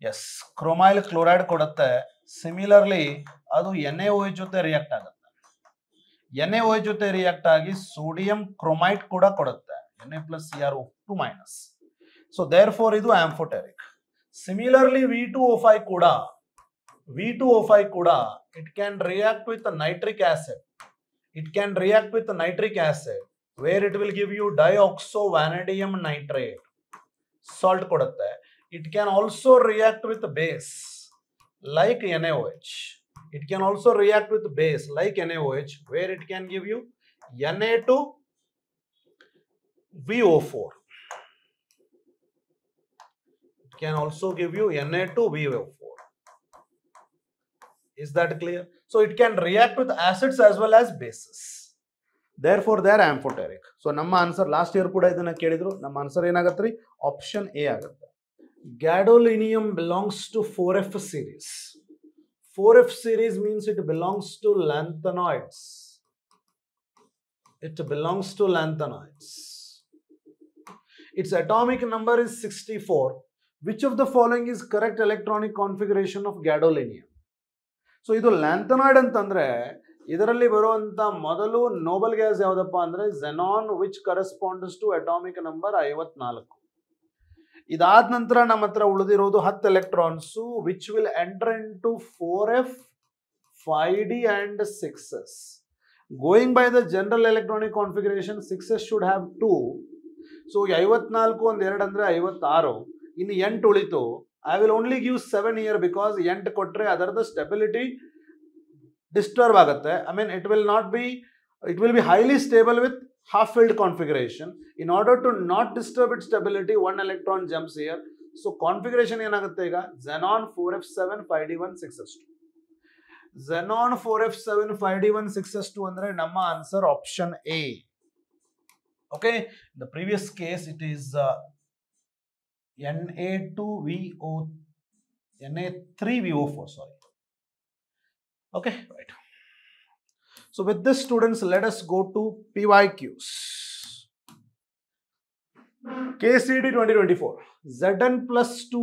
yes, ಕ್ರೊಮೈಲ್ ಕ್ಲೋರೈಡ್ ಕೊಡುತ್ತೆ. ಸಿಮಿಲರ್ಲಿ ಅದು NaOH ಜೊತೆ ರಿಯಾಕ್ಟ್ ಆಗುತ್ತೆ. NaOH ಜೊತೆ ರಿಯಾಕ್ಟ್ ಆಗಿ ಸೋಡಿಯಂ ಕ್ರೋಮೈಟ್ ಕೂಡ ಕೊಡುತ್ತೆ, Na+CrO2-. ಸೊ therefore ಇದು ಆಂಫೋಟೆರಿಕ್. ಸಿಮಿಲರ್ಲಿ V2O5 ಕೂಡ it can react with nitric acid, where it will give you dioxovanadium nitrate, salt ಕೊಡುತ್ತೆ. It can also react with base like NaOH. It can also react with base like NaOH, where it can give you Na2VO4. It can also give you Na2VO4. Is that clear? So it can react with acids as well as bases. therefore they are amphoteric. So ನಮ್ಮ ಆನ್ಸರ್ ಲಾಸ್ಟ್ ಇಯರ್ ಕೂಡ ಇದನ್ನ ಕೇಳಿದ್ರು. ನಮ್ಮ ಆನ್ಸರ್ ಏನಾಗತ್ತೆ ರೀ? ಆಪ್ಷನ್ ಎ ಆಗುತ್ತೆ. Gadolinium belongs to 4F series. 4F series means it belongs to lanthanoids. It belongs to lanthanoids. Its atomic number is 64. Which of the following is correct electronic configuration of gadolinium? So ಇದು ಲ್ಯಾಂಥನಾಯ್ಡ್ ಅಂತಂದ್ರೆ ಇದರಲ್ಲಿ ಬರುವಂತ ಮೊದಲು ನೋಬಲ್ ಗ್ಯಾಸ್ ಯಾವುದಪ್ಪ ಅಂದ್ರೆ xenon, which corresponds to atomic number 54. ಇದಾದ ನಂತರ ನಮ್ಮ ಹತ್ರ ಉಳಿದಿರೋದು 10 electrons which will enter into 4f, 5d and 6s. Going by the general electronic configuration, 6s should have 2. So 54 ಒಂದು 2 ಅಂದ್ರೆ 56. ಇನ್ನು 8 ಉಳಿತು. I will only give 7 here because 8 ಕೊಟ್ರೆ ಅದರದ ಸ್ಟೆಬಿಲಿಟಿ ಡಿಸ್ಟರ್ಬ್ ಆಗುತ್ತೆ. I mean it will be highly stable with half filled configuration. In order to not disturb its stability, 1 electron jumps here. So configuration ಏನಾಗುತ್ತೆ ಈಗ? xenon 4f7 5d1 6s2. xenon 4f7 5d1 6s2 ಅಂದ್ರೆ ನಮ್ಮ answer option A. Okay, in the previous case it is Na3VO4, sorry. Okay, right. So with this, students, let us go to PYQs. KCD 2024. Zn plus 2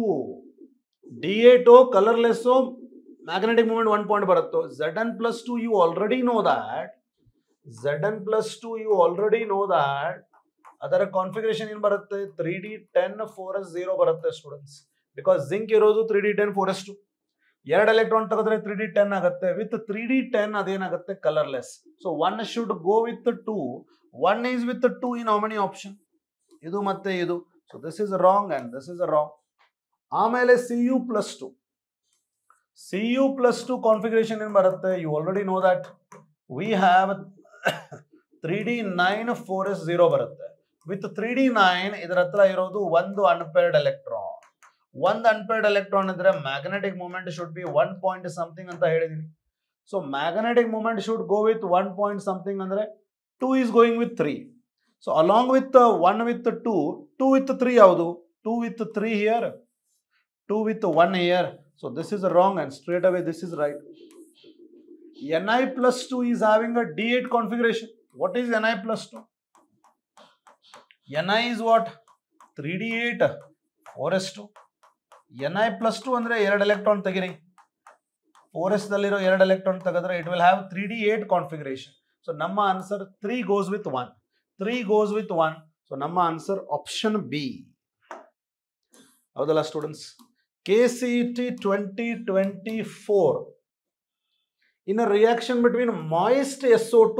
D8 colorless magnetic moment 1 point baratto. Zn plus 2 you already know that. Zn plus 2 you already know that. ಅದರ ಕಾನ್ಫಿಗರೇಷನ್ ಏನು ಬರುತ್ತೆ? 3d10 4s0 ಬರುತ್ತೆ ಸ್ಟೂಡೆಂಟ್ಸ್. ಬಿಕಾಸ್ ಜಿಂಕ್ ಇರೋದು 3d10 4s2. 2 ಎಲೆಕ್ಟ್ರಾನ್ ತೆಗೆದ್ರೆ 3d10 ಆಗುತ್ತೆ. ವಿತ್ 3d10 ಅದೇನಾಗುತ್ತೆ? Colourless. So 1 should go with 2. 1 is with 2 in how many option? ಇದು ಮತ್ತೆ ಇದು. So this is wrong and this is wrong. ಆಮೇಲೆ Cu plus 2. Cu plus 2 configuration ಏನು ಬರುತ್ತೆ? You already know that we have 3d9 4s0 ಬರುತ್ತೆ. ವಿತ್ 3d9 ಇದರ ಹತ್ರ ಇರೋದು ಒಂದು ಅನ್ಪೇರ್ಡ್ ಎಲೆಕ್ಟ್ರಾನ್. ಒಂದು ಅನ್ಪೇರ್ಡ್ ಎಲೆಕ್ಟ್ರಾನ್ ಇದ್ರೆ magnetic moment should be 1 point something ಅಂತ ಹೇಳಿದೀನಿ. So magnetic moment should go with 1 point something ಅಂದ್ರೆ 2 is going with 3. So along with 1 with 2, 2 with 3 ಯಾವುದು? 2 with 3 here, 2 with 1 here. So this is wrong and straight away this is right. Ni plus 2 is having a D8 configuration. What is Ni plus 2? Ni is what? 3d8 4s2. Ni plus 2 ಅಂದ್ರೆ 2 ಎಲೆಕ್ಟ್ರಾನ್ ತೆಗಿರಿ. 4s ದಲ್ಲಿರೋ 2 ಎಲೆಕ್ಟ್ರಾನ್ ತೆಗೆದ್ರೆ it will have 3d8 configuration. So ನಮ್ಮ answer 3 goes with 1. 3 goes with 1. So ನಮ್ಮ ಆನ್ಸರ್ ಆಪ್ಷನ್ ಬಿ. ಹೌದಲ್ಲ students? KCET 2024. In a reaction between moist SO2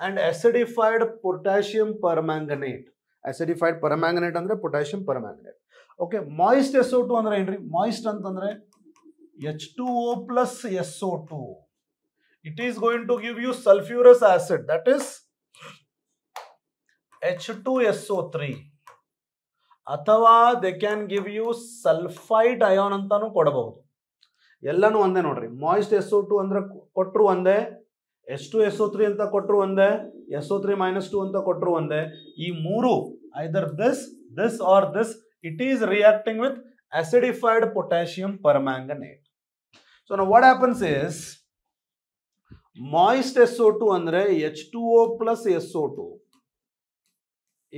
and acidified potassium permanganate. Acidified permanganate ಅಂದ್ರೆ potassium permanganate. Okay, moist SO2 ಅಂದ್ರೆ ಏನ್ರಿ? moist ಅಂತಂದ್ರೆ H2O plus SO2. It is going to give you sulfurous acid, that is H2SO3. ಅಥವಾ they can give you sulfite ion ಅಂತಾನು ಕೊಡಬಹುದು. ಎಲ್ಲಾನು ಒಂದೇ ನೋಡ್ರಿ. ಮಾಯಿಸ್ಟ್ SO2 ಅಂದ್ರೆ ಕೊಟ್ಟರು ಒಂದೇ, H2SO3 ಅಂತ ಕೊಟ್ಟರು ಒಂದೇ, SO3-2 ಅಂತ ಕೊಟ್ಟರು ಒಂದೇ. ಈ ಮೂರು either this or this, it is reacting with acidified potassium permanganate. So now what happens is moist SO2 ಅಂದ್ರೆ H2O plus SO2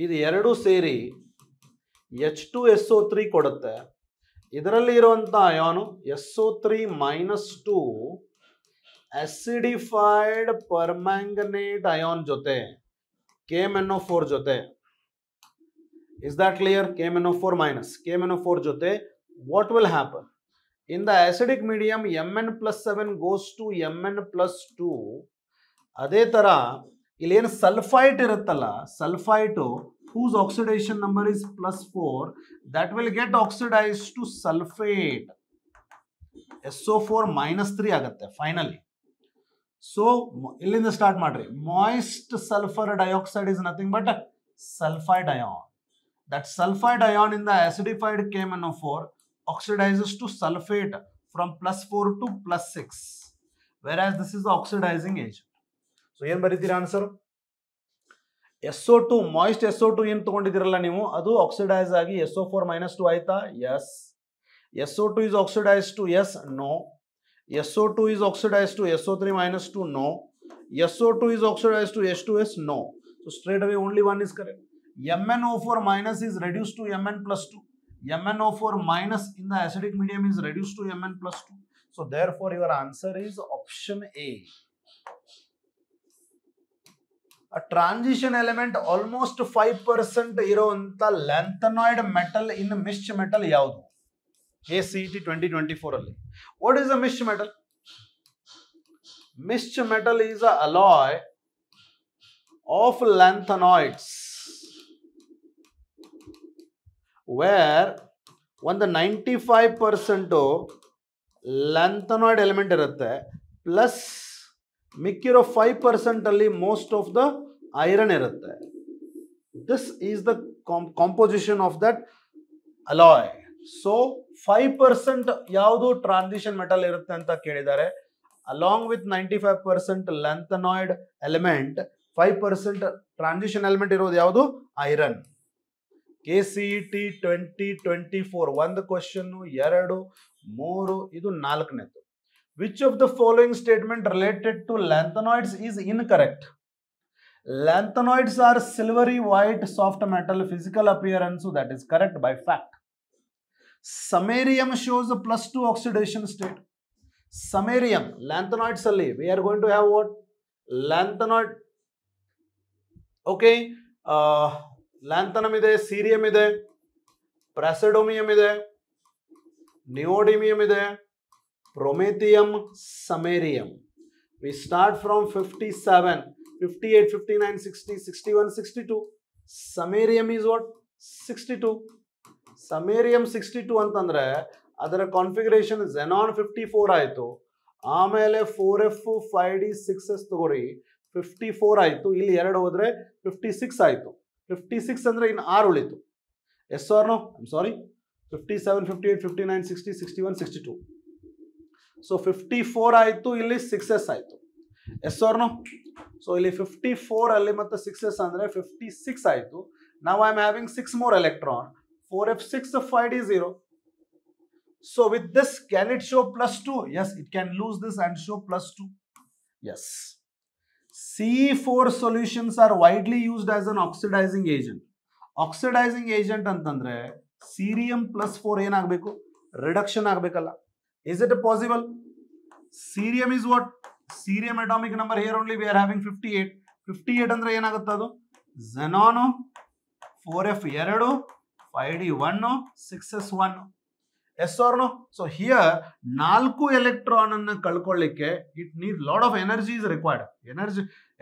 ಇದು ಎರಡು ಸೇರಿ H2SO3 ಕೊಡುತ್ತೆ. ಇದರಲ್ಲಿ ಇರುವಂತ ಅಯಾನು SO3-2 acidified permanganate ion ಜೊತೆ KMnO4 ಜೊತೆ. Is that clear? KMnO4 minus KMnO4 ಜೊತೆ what will happen? In the acidic medium Mn+7 goes to Mn+2. ಅದೇ ತರ ಇಲ್ಲಿ ಏನು ಸಲ್ಫೈಟ್ ಇರುತ್ತಲ್ಲ, sulphite whose oxidation number is +4, that will get oxidized to sulfate. SO4-3 ಆಗುತ್ತೆ finally. So ಇಲ್ಲಿಂದ ಸ್ಟಾರ್ಟ್ ಮಾಡ್ರಿ. moist sulfur dioxide is nothing but sulfide ion. That sulfide ion in the acidified KMnO4 oxidizes to sulfate from +4 to +6, whereas this is the oxidizing agent. So ಏನು ಬರೀತೀರಾ ಆನ್ಸರ್? SO2 ಮಾಯಿಸ್ಟ್ SO2 ಏನು ತಗೊಂಡಿದ್ದೀರಲ್ಲ ನೀವು ಅದು ಆಕ್ಸಿಡೈಸ್ ಆಗಿ SO4 -2 ಆಯ್ತಾ? S. SO2 is oxidized to yes, no. SO2 is oxidized to SO3 -2, no. SO2 is oxidized to H2S, no. So straight away only one is correct. MnO4 minus is reduced to Mn plus 2. MnO4 minus in the acidic medium is reduced to Mn plus 2. So therefore your answer is option A. A transition element almost 5% ಇರುವಂತ lanthanide metal in Mishra metal ಯಾವುದು? ACET 2024 ಅಲ್ಲಿ. What is a Mishra metal? Mishra metal is a alloy of lanthanoids where ಒಂದು 95% lanthanide element ಇರುತ್ತೆ ಪ್ಲಸ್ ಮಿಕ್ಕಿರೋ 5% ಅಲ್ಲಿ ಮೋಸ್ಟ್ ಆಫ್ ದ ಐರನ್ ಇರುತ್ತೆ. This is the composition of that alloy. So 5% ಯಾವುದು ಟ್ರಾನ್ಸಿಷನ್ ಮೆಟಲ್ ಇರುತ್ತೆ ಅಂತ ಕೇಳಿದ್ದಾರೆ. Along with 95% lanthanoid element 5% transition element ಇರೋದು ಯಾವುದು? ಐರನ್. KCET 2024 ಒಂದು ಕ್ವಶನ್, 2, 3, ಇದು 4ನೇದು. Which of the following statement related to lanthanoids is incorrect? Lanthanoids are silvery white soft metal physical appearance, so that is correct by fact. Samarium shows a +2 oxidation state. Samarium, lanthanoids alli we are going to have what? Lanthanoid. Okay, lanthanum ide, cerium ide, praseodymium ide, neodymium ide, promethium, samarium. We start from 57, 58, 59, 60, 61, 62. Samarium is what? 62. Samarium 62 ಅಂತಂದ್ರೆ ಅದರ ಕಾನ್ಫಿಗರೇಷನ್ xenon 54 ಆಯಿತು. ಆಮೇಲೆ 4f 5d 6s ತಗೋರಿ 54 ಆಯಿತು. ಇಲ್ಲಿ 2 ಹೋದ್ರೆ 56 ಆಯಿತು. 56 ಅಂದ್ರೆ ಇನ್ನು 6 ಉಳಿತು. Yes or no? I am sorry. 57, 58, 59, 60, 61, 62. So 54 ಆಯಿತು, ಇಲ್ಲಿ 6s ಆಯಿತು. S or no? ಸೊ ಇಲ್ಲಿ 54 ಅಲ್ಲಿ ಮತ್ತೆ 6s ಅಂದ್ರೆ 56 ಆಯಿತು. ನಾವು I am having 6 more electron. 4f6 5d 0. So with this, can it show +2? Yes, it can lose this and show +2. Yes. CE4 solutions are widely used as an oxidizing agent. Oxidizing agent ಅಂತಂದ್ರೆ cerium +4 ಏನಾಗಬೇಕು? Reduction ಆಗಬೇಕಲ್ಲ. Is it possible? Cerium is what? Cerium atomic number here only we are having 58. 58 ಅಂದ್ರೆ ಏನಾಗುತ್ತೆ ಅದು? xenon 4f 2, 5d 1, 6s 1. Yes or no? So here 4 electron ಅನ್ನು ಕಳ್ಕೊಳ್ಳಿಕ್ಕೆ it need lot of energy is required.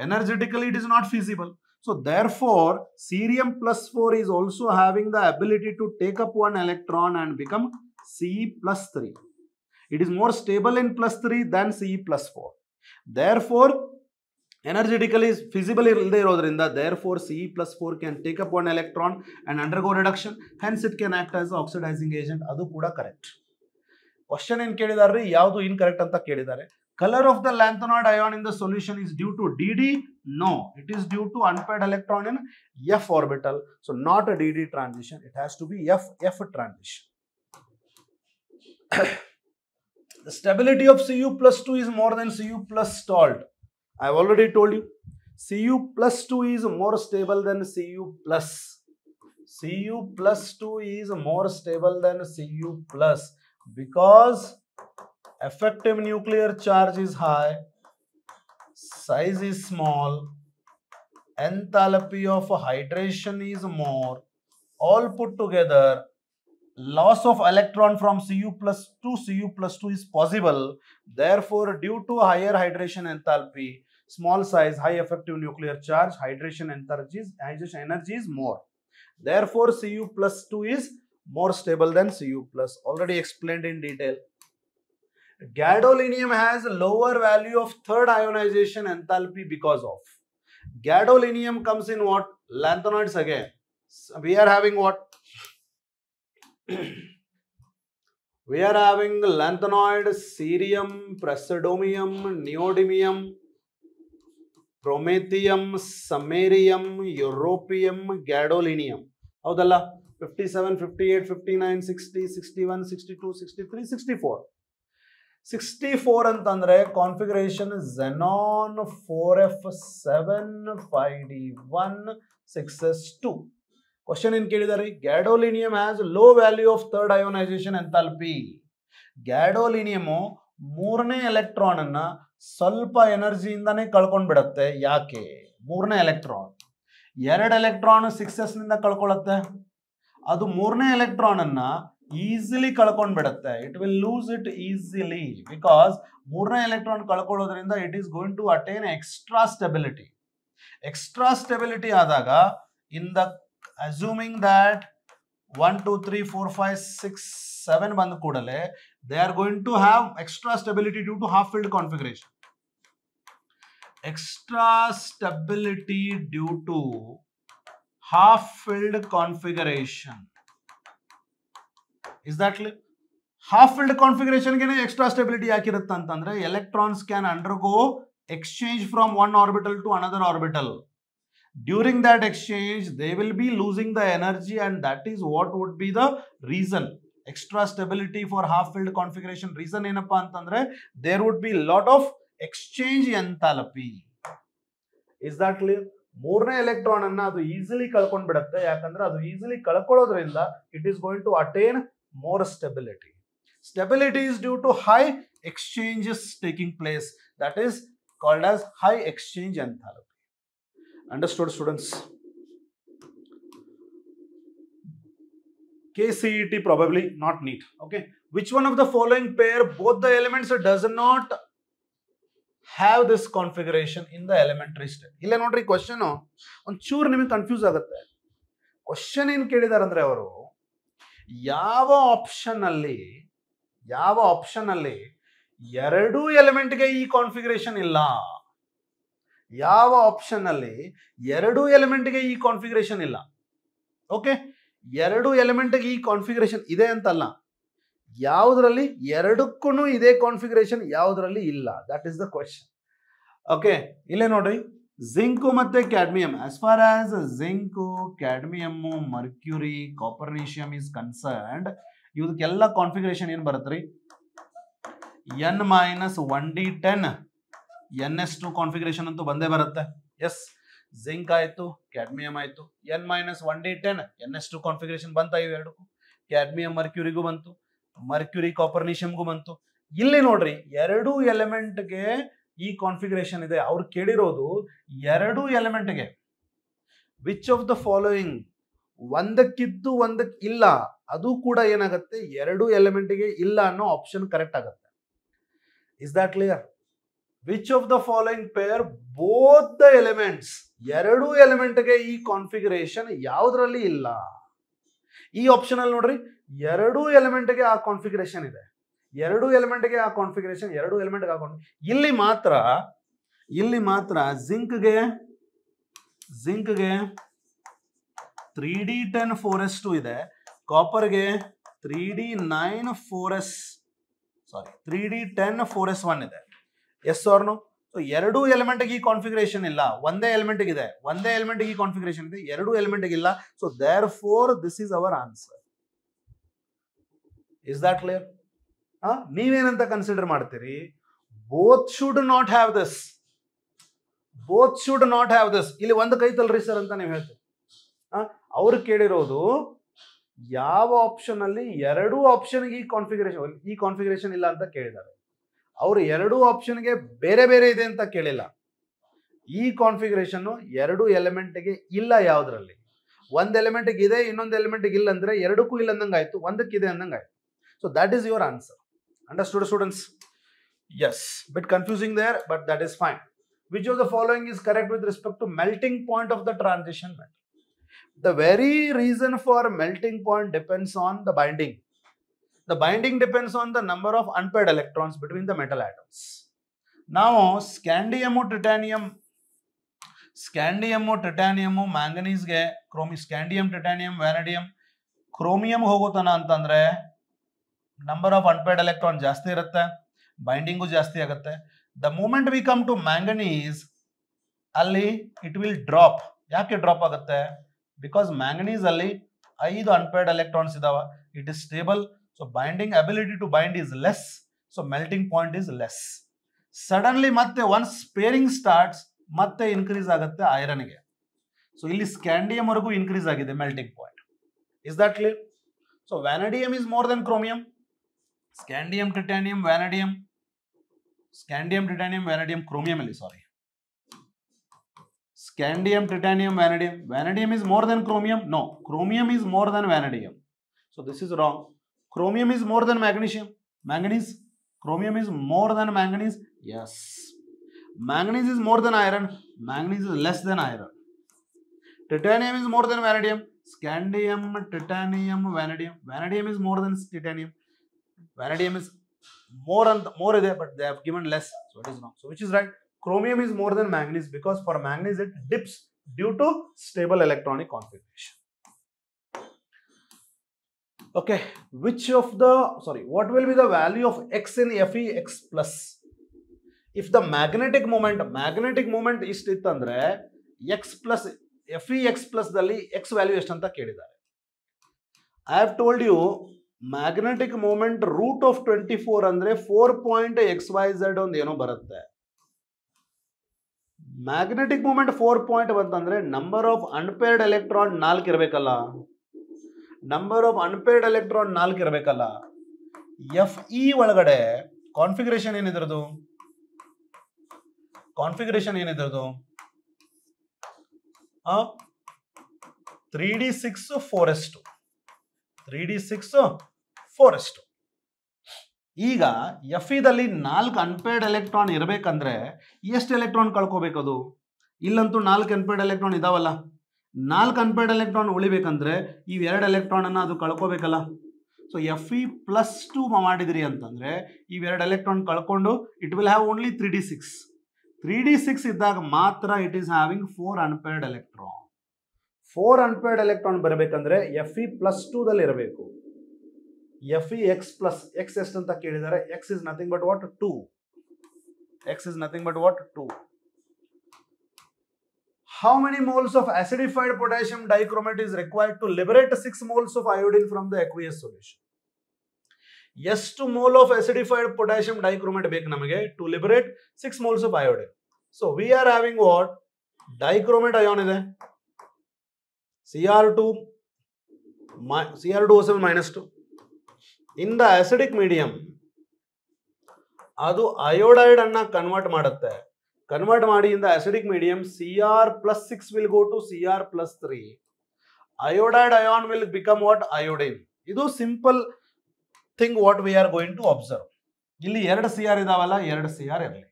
Energetically it is not feasible. So therefore cerium +4 is also having the ability to take up 1 electron and become Ce +3. It is more stable in +3 than Ce +4. Therefore energetically feasible illade irodrinda, therefore Ce +4 can take up 1 electron and undergo reduction, hence it can act as an oxidizing agent. Adu kuda correct. Question ಏನು ಕೇಳಿದಾರೆ? ಯಾವುದು ಇನ್ಕರೆಕ್ಟ್ ಅಂತ ಕೇಳಿದ್ದಾರೆ. Color of the lanthanoid ion in the solution is due to DD? No, it is due to unpaired electron in F orbital. So not a DD transition, it has to be F transition. The stability of Cu +2 is more than Cu plus salt. I have already told you. Cu +2 is more stable than Cu plus. Cu +2 is more stable than Cu plus because effective nuclear charge is high, size is small, enthalpy of hydration is more. All put together, loss of electron from Cu +2 is possible. Therefore, due to higher hydration enthalpy, small size, high effective nuclear charge, hydration energy is more. Therefore, Cu +2 is more stable than Cu plus. Already explained in detail. Gadolinium has lower value of third ionization enthalpy because of. Gadolinium comes in what? Lanthanoids again. So we are having what? We are having lanthanoid, cerium, praseodymium, neodymium. Promethium, samarium, europium, gadolinium. ಹೌದಲ್ಲ? 57, 58, 59, 60, 61, 62, 63, 64. 64 ಅಂತಂದ್ರೆ configuration Xenon 4f7 5d1 6s2. Question ಏನ್ ಕೇಳಿದಾರೆ? Gadolinium has low value of third ionisation enthalpy. Gadolinium ಮೂರನೇ ಎಲೆಕ್ಟ್ರಾನ್ ಅನ್ನ ಸ್ವಲ್ಪ ಎನರ್ಜಿಯಿಂದಾನೇ ಕಳ್ಕೊಂಡ್ ಬಿಡತ್ತೆ. ಯಾಕೆ? ಮೂರನೇ ಎಲೆಕ್ಟ್ರಾನ್, 2 ಎಲೆಕ್ಟ್ರಾನ್ 6s ನಿಂದ ಕಳ್ಕೊಳ್ಳುತ್ತೆ. ಅದು ಮೂರನೇ ಎಲೆಕ್ಟ್ರಾನ್ ಅನ್ನ ಈಸಿಲಿ ಕಳ್ಕೊಂಡ್ ಬಿಡುತ್ತೆ. It will lose it easily because ಮೂರನೇ ಎಲೆಕ್ಟ್ರಾನ್ ಕಳ್ಕೊಳ್ಳೋದ್ರಿಂದ it is going to attain extra stability. Extra stability ಆದಾಗ ಇನ್ ದ ಅಸ್ಯೂಮಿಂಗ್ ದಟ್ 1 2 3 4 5 6 7 ಬಂದ ಕೂಡಲೇ they are going to have extra stability due to half filled configuration. Extra stability due to half filled configuration. Is that clear? Half filled configuration ಗೆ extra stability ಯಾಕಿರುತ್ತೆ ಅಂತಂದ್ರೆ electrons can undergo exchange from one orbital to another orbital. During that exchange they will be losing the energy and that is what would be the reason. Extra stability for half filled configuration reason ಏನಪ್ಪಾ ಅಂತಂದ್ರೆ there would be lot of exchange enthalpy. Is that clear? ಮೂರನೇ ಎಲೆಕ್ಟ್ರಾನ್ ಅನ್ನ ಅದು ಈಸಿಲಿ ಕಳ್ಕೊಂಡ್ ಬಿಡುತ್ತೆ. ಯಾಕಂದ್ರೆ ಅದು ಈಸಿಲಿ ಕಳ್ಕೊಳ್ಳೋದ್ರಿಂದ it is going to attain more stability. Stability is due to high exchanges taking place. That is called as high exchange enthalpy. Understood students? KCET probably not NEET. Okay, which one of the following pair both the elements does not have this configuration in the elementary state? ಇಲ್ಲ ನೋಡ್ರಿ, ಕ್ವಶನ್ ಒಂಚೂರು ನಿಮಗೆ ಕನ್ಫ್ಯೂಸ್ ಆಗುತ್ತೆ. ಕ್ವಶನ್ ಏನ್ ಕೇಳಿದಾರೆ ಅಂದ್ರೆ ಅವರು ಯಾವ ಆಪ್ಷನ್ ಅಲ್ಲಿ ಎರಡು ಎಲಿಮೆಂಟ್ಗೆ ಈ ಕಾನ್ಫಿಗರೇಷನ್ ಇಲ್ಲ, ಯಾವ ಆಪ್ಷನ್ ಅಲ್ಲಿ ಎರಡು ಎಲಿಮೆಂಟ್ಗೆ ಈ ಕಾನ್ಫಿಗರೇಷನ್ ಇಲ್ಲ. ಓಕೆ, ಎರಡು ಎಲಿಮೆಂಟ್ಗೆ ಈ ಕಾನ್ಫಿಗರೇಷನ್ ಇದೆ ಅಂತಲ್ಲ, ಯಾವುದರಲ್ಲಿ ಎರಡಕ್ಕೂ ಇದೇ ಕಾನ್ಫಿಗರೇಷನ್, ಯಾವುದರಲ್ಲಿ ಇಲ್ಲ. That is the question. Okay, ಇಲ್ಲೇ ನೋಡ್ರಿ, ಜಿಂಕ್ ಮತ್ತೆ cadmium. As far as zinc, cadmium, mercury, copernicium is concerned, ಇವಕ್ಕೆಲ್ಲ ಕಾನ್ಫಿಗರೇಷನ್ ಏನ್ ಬರುತ್ತೆ ರೀ? n-1d10 ns2 ಕಾನ್ಫಿಗರೇಷನ್ ಅಂತೂ ಬಂದೇ ಬರುತ್ತೆ. ಎಸ್, ಜಿಂಕ್ ಆಯ್ತು, ಕ್ಯಾಡ್ಮಿಯಂ ಆಯ್ತು, n-1d10 ns2 ಕಾನ್ಫಿಗರೇಷನ್ ಬಂತ. ಇವು ಎರಡಕ್ಕೂ, ಕ್ಯಾಡ್ಮಿಯಂ ಮರ್ಕ್ಯೂರಿಗೂ ಬಂತು, ಮರ್ಕ್ಯೂರಿ ಕಾಪರ್ನಿಷಿಯಂಗೂ ಬಂತು. ಇಲ್ಲಿ ನೋಡ್ರಿ, ಎರಡು ಎಲಿಮೆಂಟ್ಗೆ ಈ ಕಾನ್ಫಿಗರೇಷನ್ ಇದೆ. ಅವ್ರು ಕೇಳಿರೋದು ಎರಡು ಎಲಿಮೆಂಟ್ಗೆ ವಿಚ್ ಆಫ್ ದ ಫಾಲೋಯಿಂಗ್, ಒಂದಕ್ಕಿದ್ದು ಒಂದಕ್ಕೆ ಇಲ್ಲ, ಅದು ಕೂಡ ಏನಾಗುತ್ತೆ, ಎರಡು ಎಲಿಮೆಂಟ್ಗೆ ಇಲ್ಲ ಅನ್ನೋ ಆಪ್ಷನ್ ಕರೆಕ್ಟ್ ಆಗುತ್ತೆ. Is that clear? Which of the following peer both the elements, ಎರಡು ಎಲಿಮೆಂಟ್ಗೆ ಈ ಕಾನ್ಫಿಗರೇಷನ್ ಯಾವುದರಲ್ಲಿ ಇಲ್ಲ. ಈ ಆಪ್ಷನ್ ಅಲ್ಲಿ ನೋಡ್ರಿ, ಎರಡು ಎಲಿಮೆಂಟ್ಗೆ ಆ ಕಾನ್ಫಿಗರೇಷನ್ ಇದೆ, ಎರಡು ಎಲಿಮೆಂಟ್ಗೆ ಆ ಕಾನ್ಫಿಗರೇಷನ್, ಎರಡು ಎಲಿಮೆಂಟ್ಗೆ ಆ ಇಲ್ಲಿ ಮಾತ್ರ ಜಿಂಕ್ಗೆ 3d10 4s2 ಇದೆ, ಕಾಪರ್ಗೆ 3d10 4s1 ಇದೆ. S or no? ಸೊ ಎರಡು ಎಲಿಮೆಂಟ್ಗೆ ಈ ಕಾನ್ಫಿಗರೇಷನ್ ಇಲ್ಲ, ಒಂದೇ ಎಲಿಮೆಂಟ್ಗೆ ಇದೆ, ಒಂದೇ ಎಲಿಮೆಂಟ್ಗೆ ಈ ಕಾನ್ಫಿಗರೇಷನ್ ಇದೆ, ಎರಡು ಎಲಿಮೆಂಟ್ಗೆ ಇಲ್ಲ. So therefore this is our answer. Is that clear? ನೀವೇನಂತ ಕನ್ಸಿಡರ್ ಮಾಡ್ತೀರಿ? Both should not have this, both should not have this. ಇಲ್ಲಿ ಒಂದು ಕೈತಲ್ರಿ ಸರ್ ಅಂತ ನೀವು ಹೇಳ್ತೀರಿ. ಅವ್ರು ಕೇಳಿರೋದು ಯಾವ ಆಪ್ಷನ್ ಅಲ್ಲಿ ಎರಡು ಆಪ್ಷನ್ಗೆ ಈ ಕಾನ್ಫಿಗರೇಷನ್ ಇಲ್ಲ ಅಂತ ಕೇಳಿದ್ದಾರೆ. ಅವರು ಎರಡು ಆಪ್ಷನ್ಗೆ ಬೇರೆ ಬೇರೆ ಇದೆ ಅಂತ ಕೇಳಿಲ್ಲ. ಈ ಕಾನ್ಫಿಗರೇಷನ್ ಎರಡು ಎಲಿಮೆಂಟ್ಗೆ ಇಲ್ಲ, ಯಾವುದ್ರಲ್ಲಿ ಒಂದ್ ಎಲಿಮೆಂಟ್ಗೆ ಇದೆ, ಇನ್ನೊಂದು ಎಲಿಮೆಂಟ್ಗೆ ಇಲ್ಲ ಅಂದ್ರೆ ಎರಡಕ್ಕೂ ಇಲ್ಲ ಅಂದಂಗೆ ಆಯ್ತು, ಒಂದಕ್ಕಿದೆ ಅಂದಂಗೆ ಆಯ್ತು. So that is your answer. Understood students? Yes, bit confusing there, but that is fine. Which of the following is correct with respect to melting point of the transition metal? The very reason for melting point depends on the binding. The binding depends on the number of unpaired electrons between the metal atoms. Now scandium, titanium, manganese ge scandium, titanium, vanadium, chromium ಹೋಗೋತನ ಅಂತಂದ್ರೆ ನಂಬರ್ ಆಫ್ ಅನ್ಪೇರ್ಡ್ ಎಲೆಕ್ಟ್ರಾನ್ ಜಾಸ್ತಿ ಇರುತ್ತೆ, ಬೈಂಡಿಂಗು ಜಾಸ್ತಿ ಆಗುತ್ತೆ. The moment we come to manganese, ಅಲ್ಲಿ ಇಟ್ ವಿಲ್ ಡ್ರಾಪ್. ಯಾಕೆ ಡ್ರಾಪ್ ಆಗುತ್ತೆ? ಬಿಕಾಸ್ ಮ್ಯಾಂಗನೀಸ್ ಅಲ್ಲಿ 5 ಅನ್ಪೇರ್ಡ್ ಎಲೆಕ್ಟ್ರಾನ್ಸ್ ಇದಾವ. It is stable. So binding ability to bind is less. So melting point is less. Suddenly ಮತ್ತೆ ಒನ್ಸ್ ಪೇರಿಂಗ್ ಸ್ಟಾರ್ಟ್ಸ್ ಮತ್ತೆ ಇನ್ಕ್ರೀಸ್ ಆಗುತ್ತೆ ಐರನ್ಗೆ. ಸೊ ಇಲ್ಲಿ ಸ್ಕ್ಯಾಂಡಿಯಂ ವರೆಗೂ ಇನ್ಕ್ರೀಸ್ ಆಗಿದೆ melting point. Is that clear? So vanadium is more than chromium. Scandium, titanium, vanadium, scandium, titanium, ವ್ಯಾನಡಿಯಂ, chromium ಅಲ್ಲಿ ಸಾರಿ. Scandium, titanium, vanadium. Vanadium is more than chromium? No. Chromium is more than vanadium. So this is wrong. Chromium is more than magnesium. Manganese. Chromium is more than manganese. Yes. Manganese is more than iron. Manganese is less than iron. Titanium is more than vanadium. Scandium, titanium, vanadium. Vanadium is more than titanium. Vanadium is more there, but they have given less. So it is wrong. So which is right? Chromium is more than manganese because for manganese it dips due to stable electronic configuration. Okay, what will be the value of X in FeX plus? If the magnetic moment is ittandre X plus FeX plus dalli X value ಎಷ್ಟು ಅಂತ ಕೇಳಿದ್ದಾರೆ. I have told you magnetic moment root of 24 ಅಂದ್ರೆ 4.xyz ಒಂದು ಏನೋ ಬರುತ್ತೆ. ಮ್ಯಾಗ್ನೆಟಿಕ್ ಮೂಮೆಂಟ್ 4 ಬಂತಂದ್ರೆ ನಂಬರ್ ಆಫ್ ಅನ್ಪೇರ್ಡ್ ಎಲೆಕ್ಟ್ರಾನ್ 4 ಇರಬೇಕಲ್ಲ. ನಂಬರ್ ಆಫ್ ಅನ್ಪೇರ್ಡ್ ಎಲೆಕ್ಟ್ರಾನ್ 4 ಇರಬೇಕಲ್ಲ. Fe ಒಳಗಡೆ configuration ಏನಿದ್ರದು? 3d6 4s2. 3d6 4s2. ಈಗ Feದಲ್ಲಿ 4 ಅನ್ಪೇರ್ಡ್ ಎಲೆಕ್ಟ್ರಾನ್ ಇರಬೇಕಂದ್ರೆ ಎಷ್ಟು ಎಲೆಕ್ಟ್ರಾನ್ ಕಳ್ಕೋಬೇಕದು? ಇಲ್ಲಂತೂ 4 ಅನ್ಪೇರ್ಡ್ ಎಲೆಕ್ಟ್ರಾನ್ ಇದಾವಲ್ಲ. 4 ಅನ್ಪೇರ್ಡ್ ಎಲೆಕ್ಟ್ರಾನ್ ಉಳಿಬೇಕಂದ್ರೆ ಇವ್ 2 ಎಲೆಕ್ಟ್ರಾನ್ ಅನ್ನ ಅದು ಕಳ್ಕೋಬೇಕಲ್ಲ. ಸೊ Fe+2 ಮಾಡಿದ್ರಿ ಅಂತಂದ್ರೆ ಇವ್ 2 ಎಲೆಕ್ಟ್ರಾನ್ ಕಳ್ಕೊಂಡು it will have only 3d6. 3d6 ಇದ್ದಾಗ ಮಾತ್ರ it is having 4 unpaired electron. 4 unpaired electron ಬರಬೇಕಂದ್ರೆ Fe+2 ದಲ್ಲಿ ಇರಬೇಕು. FeX plus X ಎಷ್ಟು ಅಂತ ಕೇಳಿದರೆ X is nothing but what? 2. X is nothing but what? 2. How many moles of acidified potassium dichromate is required to liberate 6 moles of iodine from the aqueous solution? ಎಷ್ಟು mole of acidified potassium dichromate ಬೇಕು ನಮಗೆ to liberate 6 moles of iodine? So we are having what? Dichromate ion ಇದೆ. Cr2O7 -2. In the acidic medium ಅದು ಅಯೋಡೈಡ್ ಅನ್ನ ಕನ್ವರ್ಟ್ ಮಾಡುತ್ತೆ. ಕನ್ವರ್ಟ್ ಮಾಡಿ in the acidic medium Cr+6 will go to Cr+3. Iodide ion will become what? Iodine. ಇದು simple thing what we are going to observe. ಇಲ್ಲಿ 2 Cr ಇದಾವಲ್ಲ, 2 Cr ಇರಲಿ.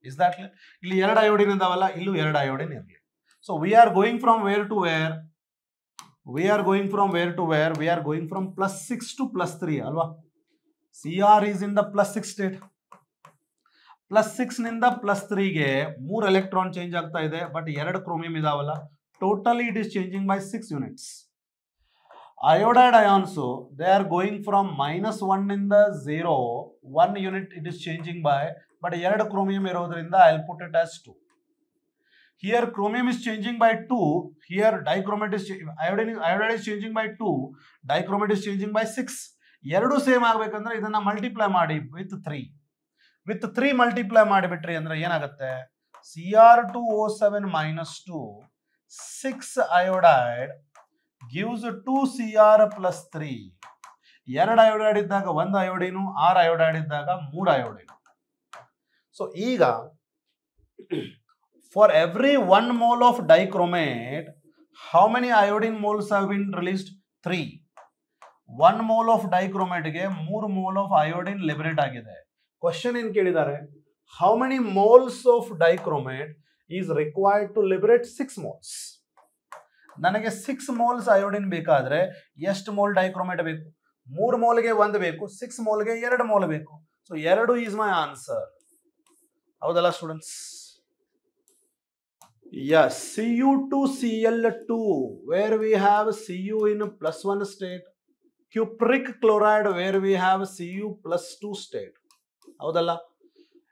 Is that clear? ಇಲ್ಲಿ 2 ಅಯೋಡಿನ್ ಇದಾವಲ್ಲ, ಇಲ್ಲೂ 2 ಅಯೋಡಿನ್ ಇರಲಿ. So we are going from where to where? We are going from where to where? We are going from +6 to +3 alwa. Cr is in the +6 state. +6 ನಿಂದ +3 ಗೆ 3 ಎಲೆಕ್ಟ್ರಾನ್ ಚೇಂಜ್ ಆಗ್ತಾ ಇದೆ, ಬಟ್ 2 ಕ್ರೋಮಿಯಂ ಇದಾವಲ್ಲ. Totally it is changing by 6 units. Iodide ions, they are going from -1 ನಿಂದ 0, 1 unit it is changing by, but 2 chromium ಇರೋದ್ರಿಂದ I'll put it as 2. Here chromium is changing by 2. Here dichromate is iodide is changing by 2. Dichromate is changing by 6. ಎರಡು ಸೇಮ್ ಆಗಬೇಕಂದ್ರೆ ಇದನ್ನ ಮಲ್ಟಿಪ್ಲೈ ಮಾಡಿ with 3. With 3 ಮಲ್ಟಿಪ್ಲೈ ಮಾಡಿಬಿಟ್ರಿ ಅಂದ್ರೆ ಏನಾಗುತ್ತೆ? Cr2O7 -2 6 iodide gives 2 Cr+3. 2 iodide ಇದ್ದಾಗ 1 ಅಯೋಡಿನು, 6 iodide ಇದ್ದಾಗ 3 ಅಯೋಡಿನು. ಸೊ ಈಗ for every 1 mole of dichromate, how many iodine moles have been released? 3. 1 mole of dichromate ಗೆ 3 mole of iodine liberate ಆಗಿದೆ. ಕ್ವೆಶ್ಚನ್ ಏನು ಕೇಳಿದ್ದಾರೆ? How many moles of dichromate is required to liberate 6 moles? ನನಗೆ 6 moles iodine ಬೇಕಾದ್ರೆ ಎಷ್ಟು ಮೋಲ್ ಡೈಕ್ರೋಮೇಟ್ ಬೇಕು? 3 ಮೋಲ್ಗೆ 1 ಬೇಕು, 6 ಮೋಲ್ಗೆ 2 ಮೋಲ್ ಬೇಕು. So 2 is my answer. ಹೌದಲ್ಲ students? Yes, Cu2Cl2, where we have Cu in +1 state, cupric chloride where we have Cu+2 state. ಹೌದಲ್ಲ?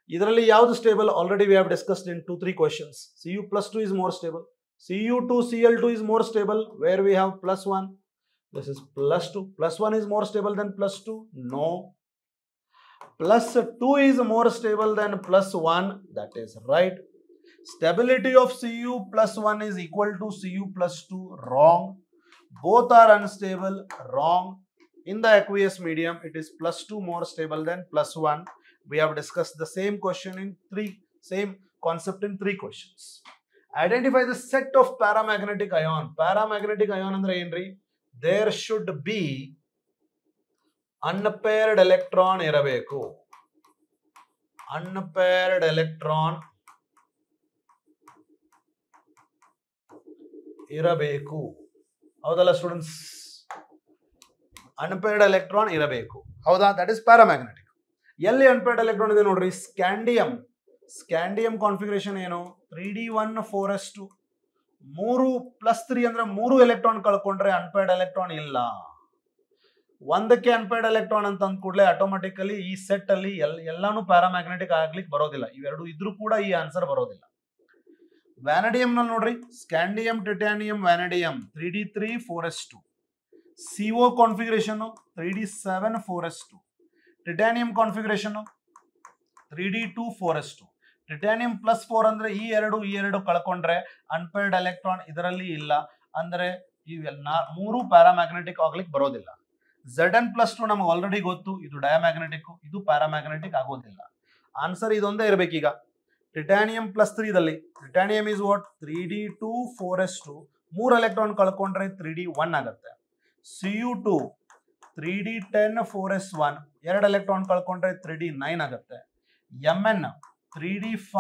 ಇದರಲ್ಲಿ ಯಾವುದು stable? Already we have discussed in 2-3 questions. Cu+2 is more stable. Cu2 Cl2 is more stable, where we have +1. This is +2. +1 is more stable than +2? No. +2 is more stable than +1. That is right. Stability of Cu+1 is equal to Cu+2. Wrong. Both are unstable. Wrong. In the aqueous medium, it is +2 more stable than +1. We have discussed the same question in same concept in 3 questions. Identify the set of paramagnetic ion. Paramagnetic ion andre enri? There should be unpaired electron irabeku. Unpaired electron irabeku. Howdalla students? Unpaired electron irabeku. Howda? That is paramagnetic. ಎಲ್ಲಿ ಅನ್ಪೇರ್ಡ್ ಎಲೆಕ್ಟ್ರಾನ್ ಇದೆ ನೋಡ್ರಿ, ಸ್ಕ್ಯಾಂಡಿಯಂ. ಸ್ಕ್ಯಾಂಡಿಯಂ ಕಾನ್ಫಿಗರೇಷನ್ ಏನು? 3d1 4s2. 3+3 ಅಂದ್ರೆ 3 ಎಲೆಕ್ಟ್ರಾನ್ ಕಳ್ಕೊಂಡ್ರೆ ಅನ್ಪೇರ್ಡ್ ಎಲೆಕ್ಟ್ರಾನ್ ಇಲ್ಲ. ಒಂದಕ್ಕೆ ಅನ್ಪೇರ್ಡ್ ಎಲೆಕ್ಟ್ರಾನ್ ಅಂತ ಅಂದ ಕೂಡಲೇ ಆಟೋಮೆಟಿಕಲಿ ಈ ಸೆಟ್ ಅಲ್ಲಿ ಎಲ್ಲಾನು ಪ್ಯಾರಾಮ್ಯಾಗ್ನೆಟಿಕ್ ಆಗ್ಲಿಕ್ಕೆ ಬರೋದಿಲ್ಲ. ಇವೆರಡು ಇದ್ರೂ ಕೂಡ ಈ ಆನ್ಸರ್ ಬರೋದಿಲ್ಲ. ವ್ಯಾನಡಿಯಂ ನಲ್ಲಿ ನೋಡ್ರಿ, scandium, titanium, vanadium 3d3 4s2. CO configuration 3d7 4s2. Titanium configuration 3d2 4s2. Titanium +4 ಅಂದ್ರೆ ಈ ಎರಡು ಕಳ್ಕೊಂಡ್ರೆ ಅನ್ಪೇರ್ಡ್ ಎಲೆಕ್ಟ್ರಾನ್ ಇದರಲ್ಲಿ ಇಲ್ಲ, ಅಂದ್ರೆ ಮೂರು ಪ್ಯಾರಾಮ್ಯಾಗ್ನೆಟಿಕ್ ಆಗ್ಲಿಕ್ಕೆ ಬರೋದಿಲ್ಲ. Zn+2 ನಮಗೆ ಆಲ್ರೆಡಿ ಗೊತ್ತು, ಇದು ಡಯಾಮ್ಯಾಗ್ನೆಟಿಕ್, ಇದು ಪ್ಯಾರಾಮ್ಯಾಗ್ನೆಟಿಕ್ ಆಗೋದಿಲ್ಲ. ಆನ್ಸರ್ ಇದೊಂದೇ ಇರಬೇಕೀಗ. ಟಿಟಾನಿಯಂ +3 ದಲ್ಲಿ titanium is what? 3d2 4s2. 3 electron ಕಳ್ಕೊಂಡ್ರೆ 3d1 ಆಗುತ್ತೆ. Cu2 3d10 4s1. 2 ಎಲೆಕ್ಟ್ರಾನ್ ಕಳ್ಕೊಂಡ್ರೆ 3d9 ಆಗುತ್ತೆ. Mn 3d5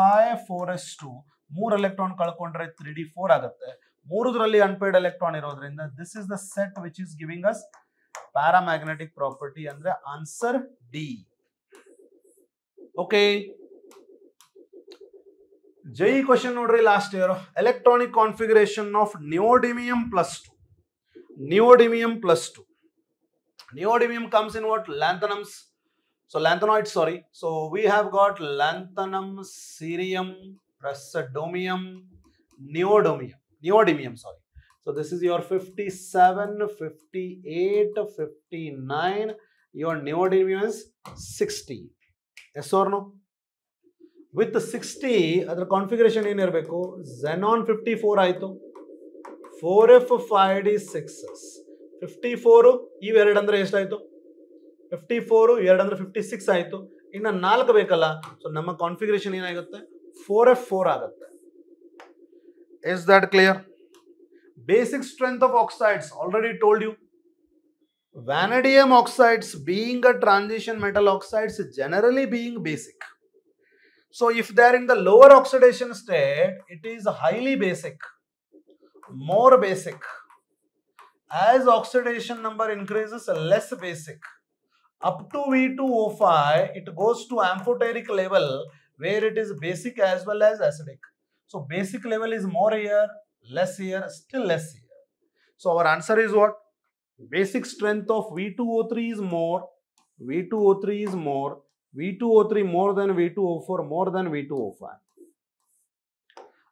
4s2. 3 ಎಲೆಕ್ಟ್ರಾನ್ ಕಳ್ಕೊಂಡ್ರೆ 3d4 ಆಗುತ್ತೆ. ಮೂರರಲ್ಲಿ ಅನ್ಪೇರ್ಡ್ ಎಲೆಕ್ಟ್ರಾನ್ ಇರೋದ್ರಿಂದ this is the set which is giving us paramagnetic property, ಅಂದ್ರೆ ಆನ್ಸರ್ ಡಿ. ಓಕೆ, ಜೈ ಕ್ವಶನ್ ನೋಡ್ರಿ, last year electronic configuration of neodymium +2. Neodymium +2. Neodymium comes in what? Lanthanums. So lanthanoids, sorry. So we have got lanthanum, cerium, praseodymium, neodymium, sorry. So this is your 57, 58, 59. Your neodymium is 60. Yes or no? With the 60, other configuration in irbeku. Xenon 54 ಆಯ್ತು. 4f 5d 6s. 54 ಇವೆರಡು ಅಂದ್ರೆ ಎಷ್ಟಾಯ್ತು? 54 2 ಅಂದ್ರೆ 56 ಆಯ್ತು. ಇನ್ನು 4 ಬೇಕಲ್ಲ, ಸೊ ನಮ್ಮ ಕಾನ್ಫಿಗರೇಷನ್ ಏನಾಗುತ್ತೆ? 4f4 ಆಗುತ್ತೆ. Is that clear? Basic strength of oxides already told you. Vanadium oxides being a transition metal oxides generally being basic. So if they are in the lower oxidation state, it is highly basic, more basic. As oxidation number increases, less basic. Up to V2O5, it goes to amphoteric level where it is basic as well as acidic. So basic level is more here, less here, still less here. So our answer is what? Basic strength of V2O3 is more, V2O3 is more, V2O3 more than V2O4, more than V2O5.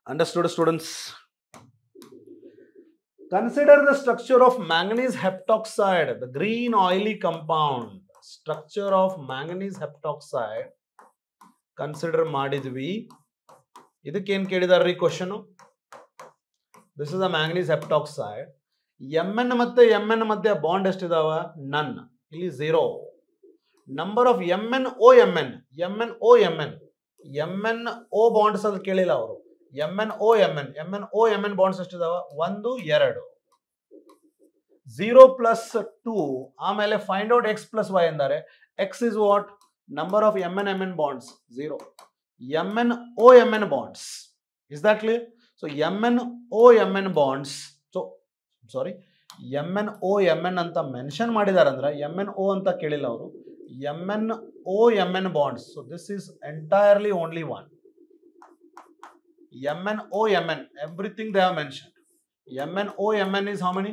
Understood, students? Consider the structure of manganese heptoxide, the green oily compound. Structure of manganese heptoxide. Consider ಮಾಡಿದ್ವಿ. ಇದಕ್ಕೇನು ಕೇಳಿದಾರ್ರಿ question? This is a manganese heptoxide. Mn ಮತ್ತೆ Mn ಮಧ್ಯೆ ಬಾಂಡ್ ಎಷ್ಟಿದಾವ? ನನ್. ಇಲ್ಲಿ 0. Number of MnO-Mn, MnO-Mn, MnO bonds ಅದು ಕೇಳಿಲ್ಲ ಅವರು. MnO-Mn, MnO-Mn bonds ಎಷ್ಟಿದಾವ? 1 2. 0 + 2. ಆಮೇಲೆ ಫೈಂಡ್ ಔಟ್ x + y ಎಂದರೆ x is what? Number of Mn bonds 0. MnO-Mn bonds. Is that clear? So MnO-Mn bonds. So sorry, MnO-Mn ಅಂತ ಮೆನ್ಷನ್ ಮಾಡಿದಾರೆ ಅಂದ್ರೆ MnO ಅಂತ ಕೇಳಿಲ್ಲ ಅವರು. MnO-Mn bonds. So this is entirely only one. MnO-Mn, everything they have mentioned. MnO-Mn is how many?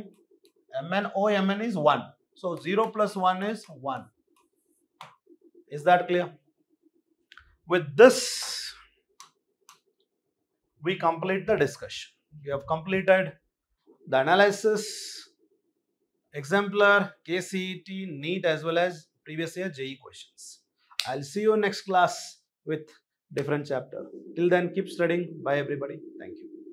MnO-Mn is 1. So 0 + 1 is 1. Is that clear? With this, we complete the discussion. We have completed the analysis, exemplar, KCET, NEET as well as previous year JEE questions. I'll see you next class with different chapter. Till then, keep studying. Bye everybody. Thank you.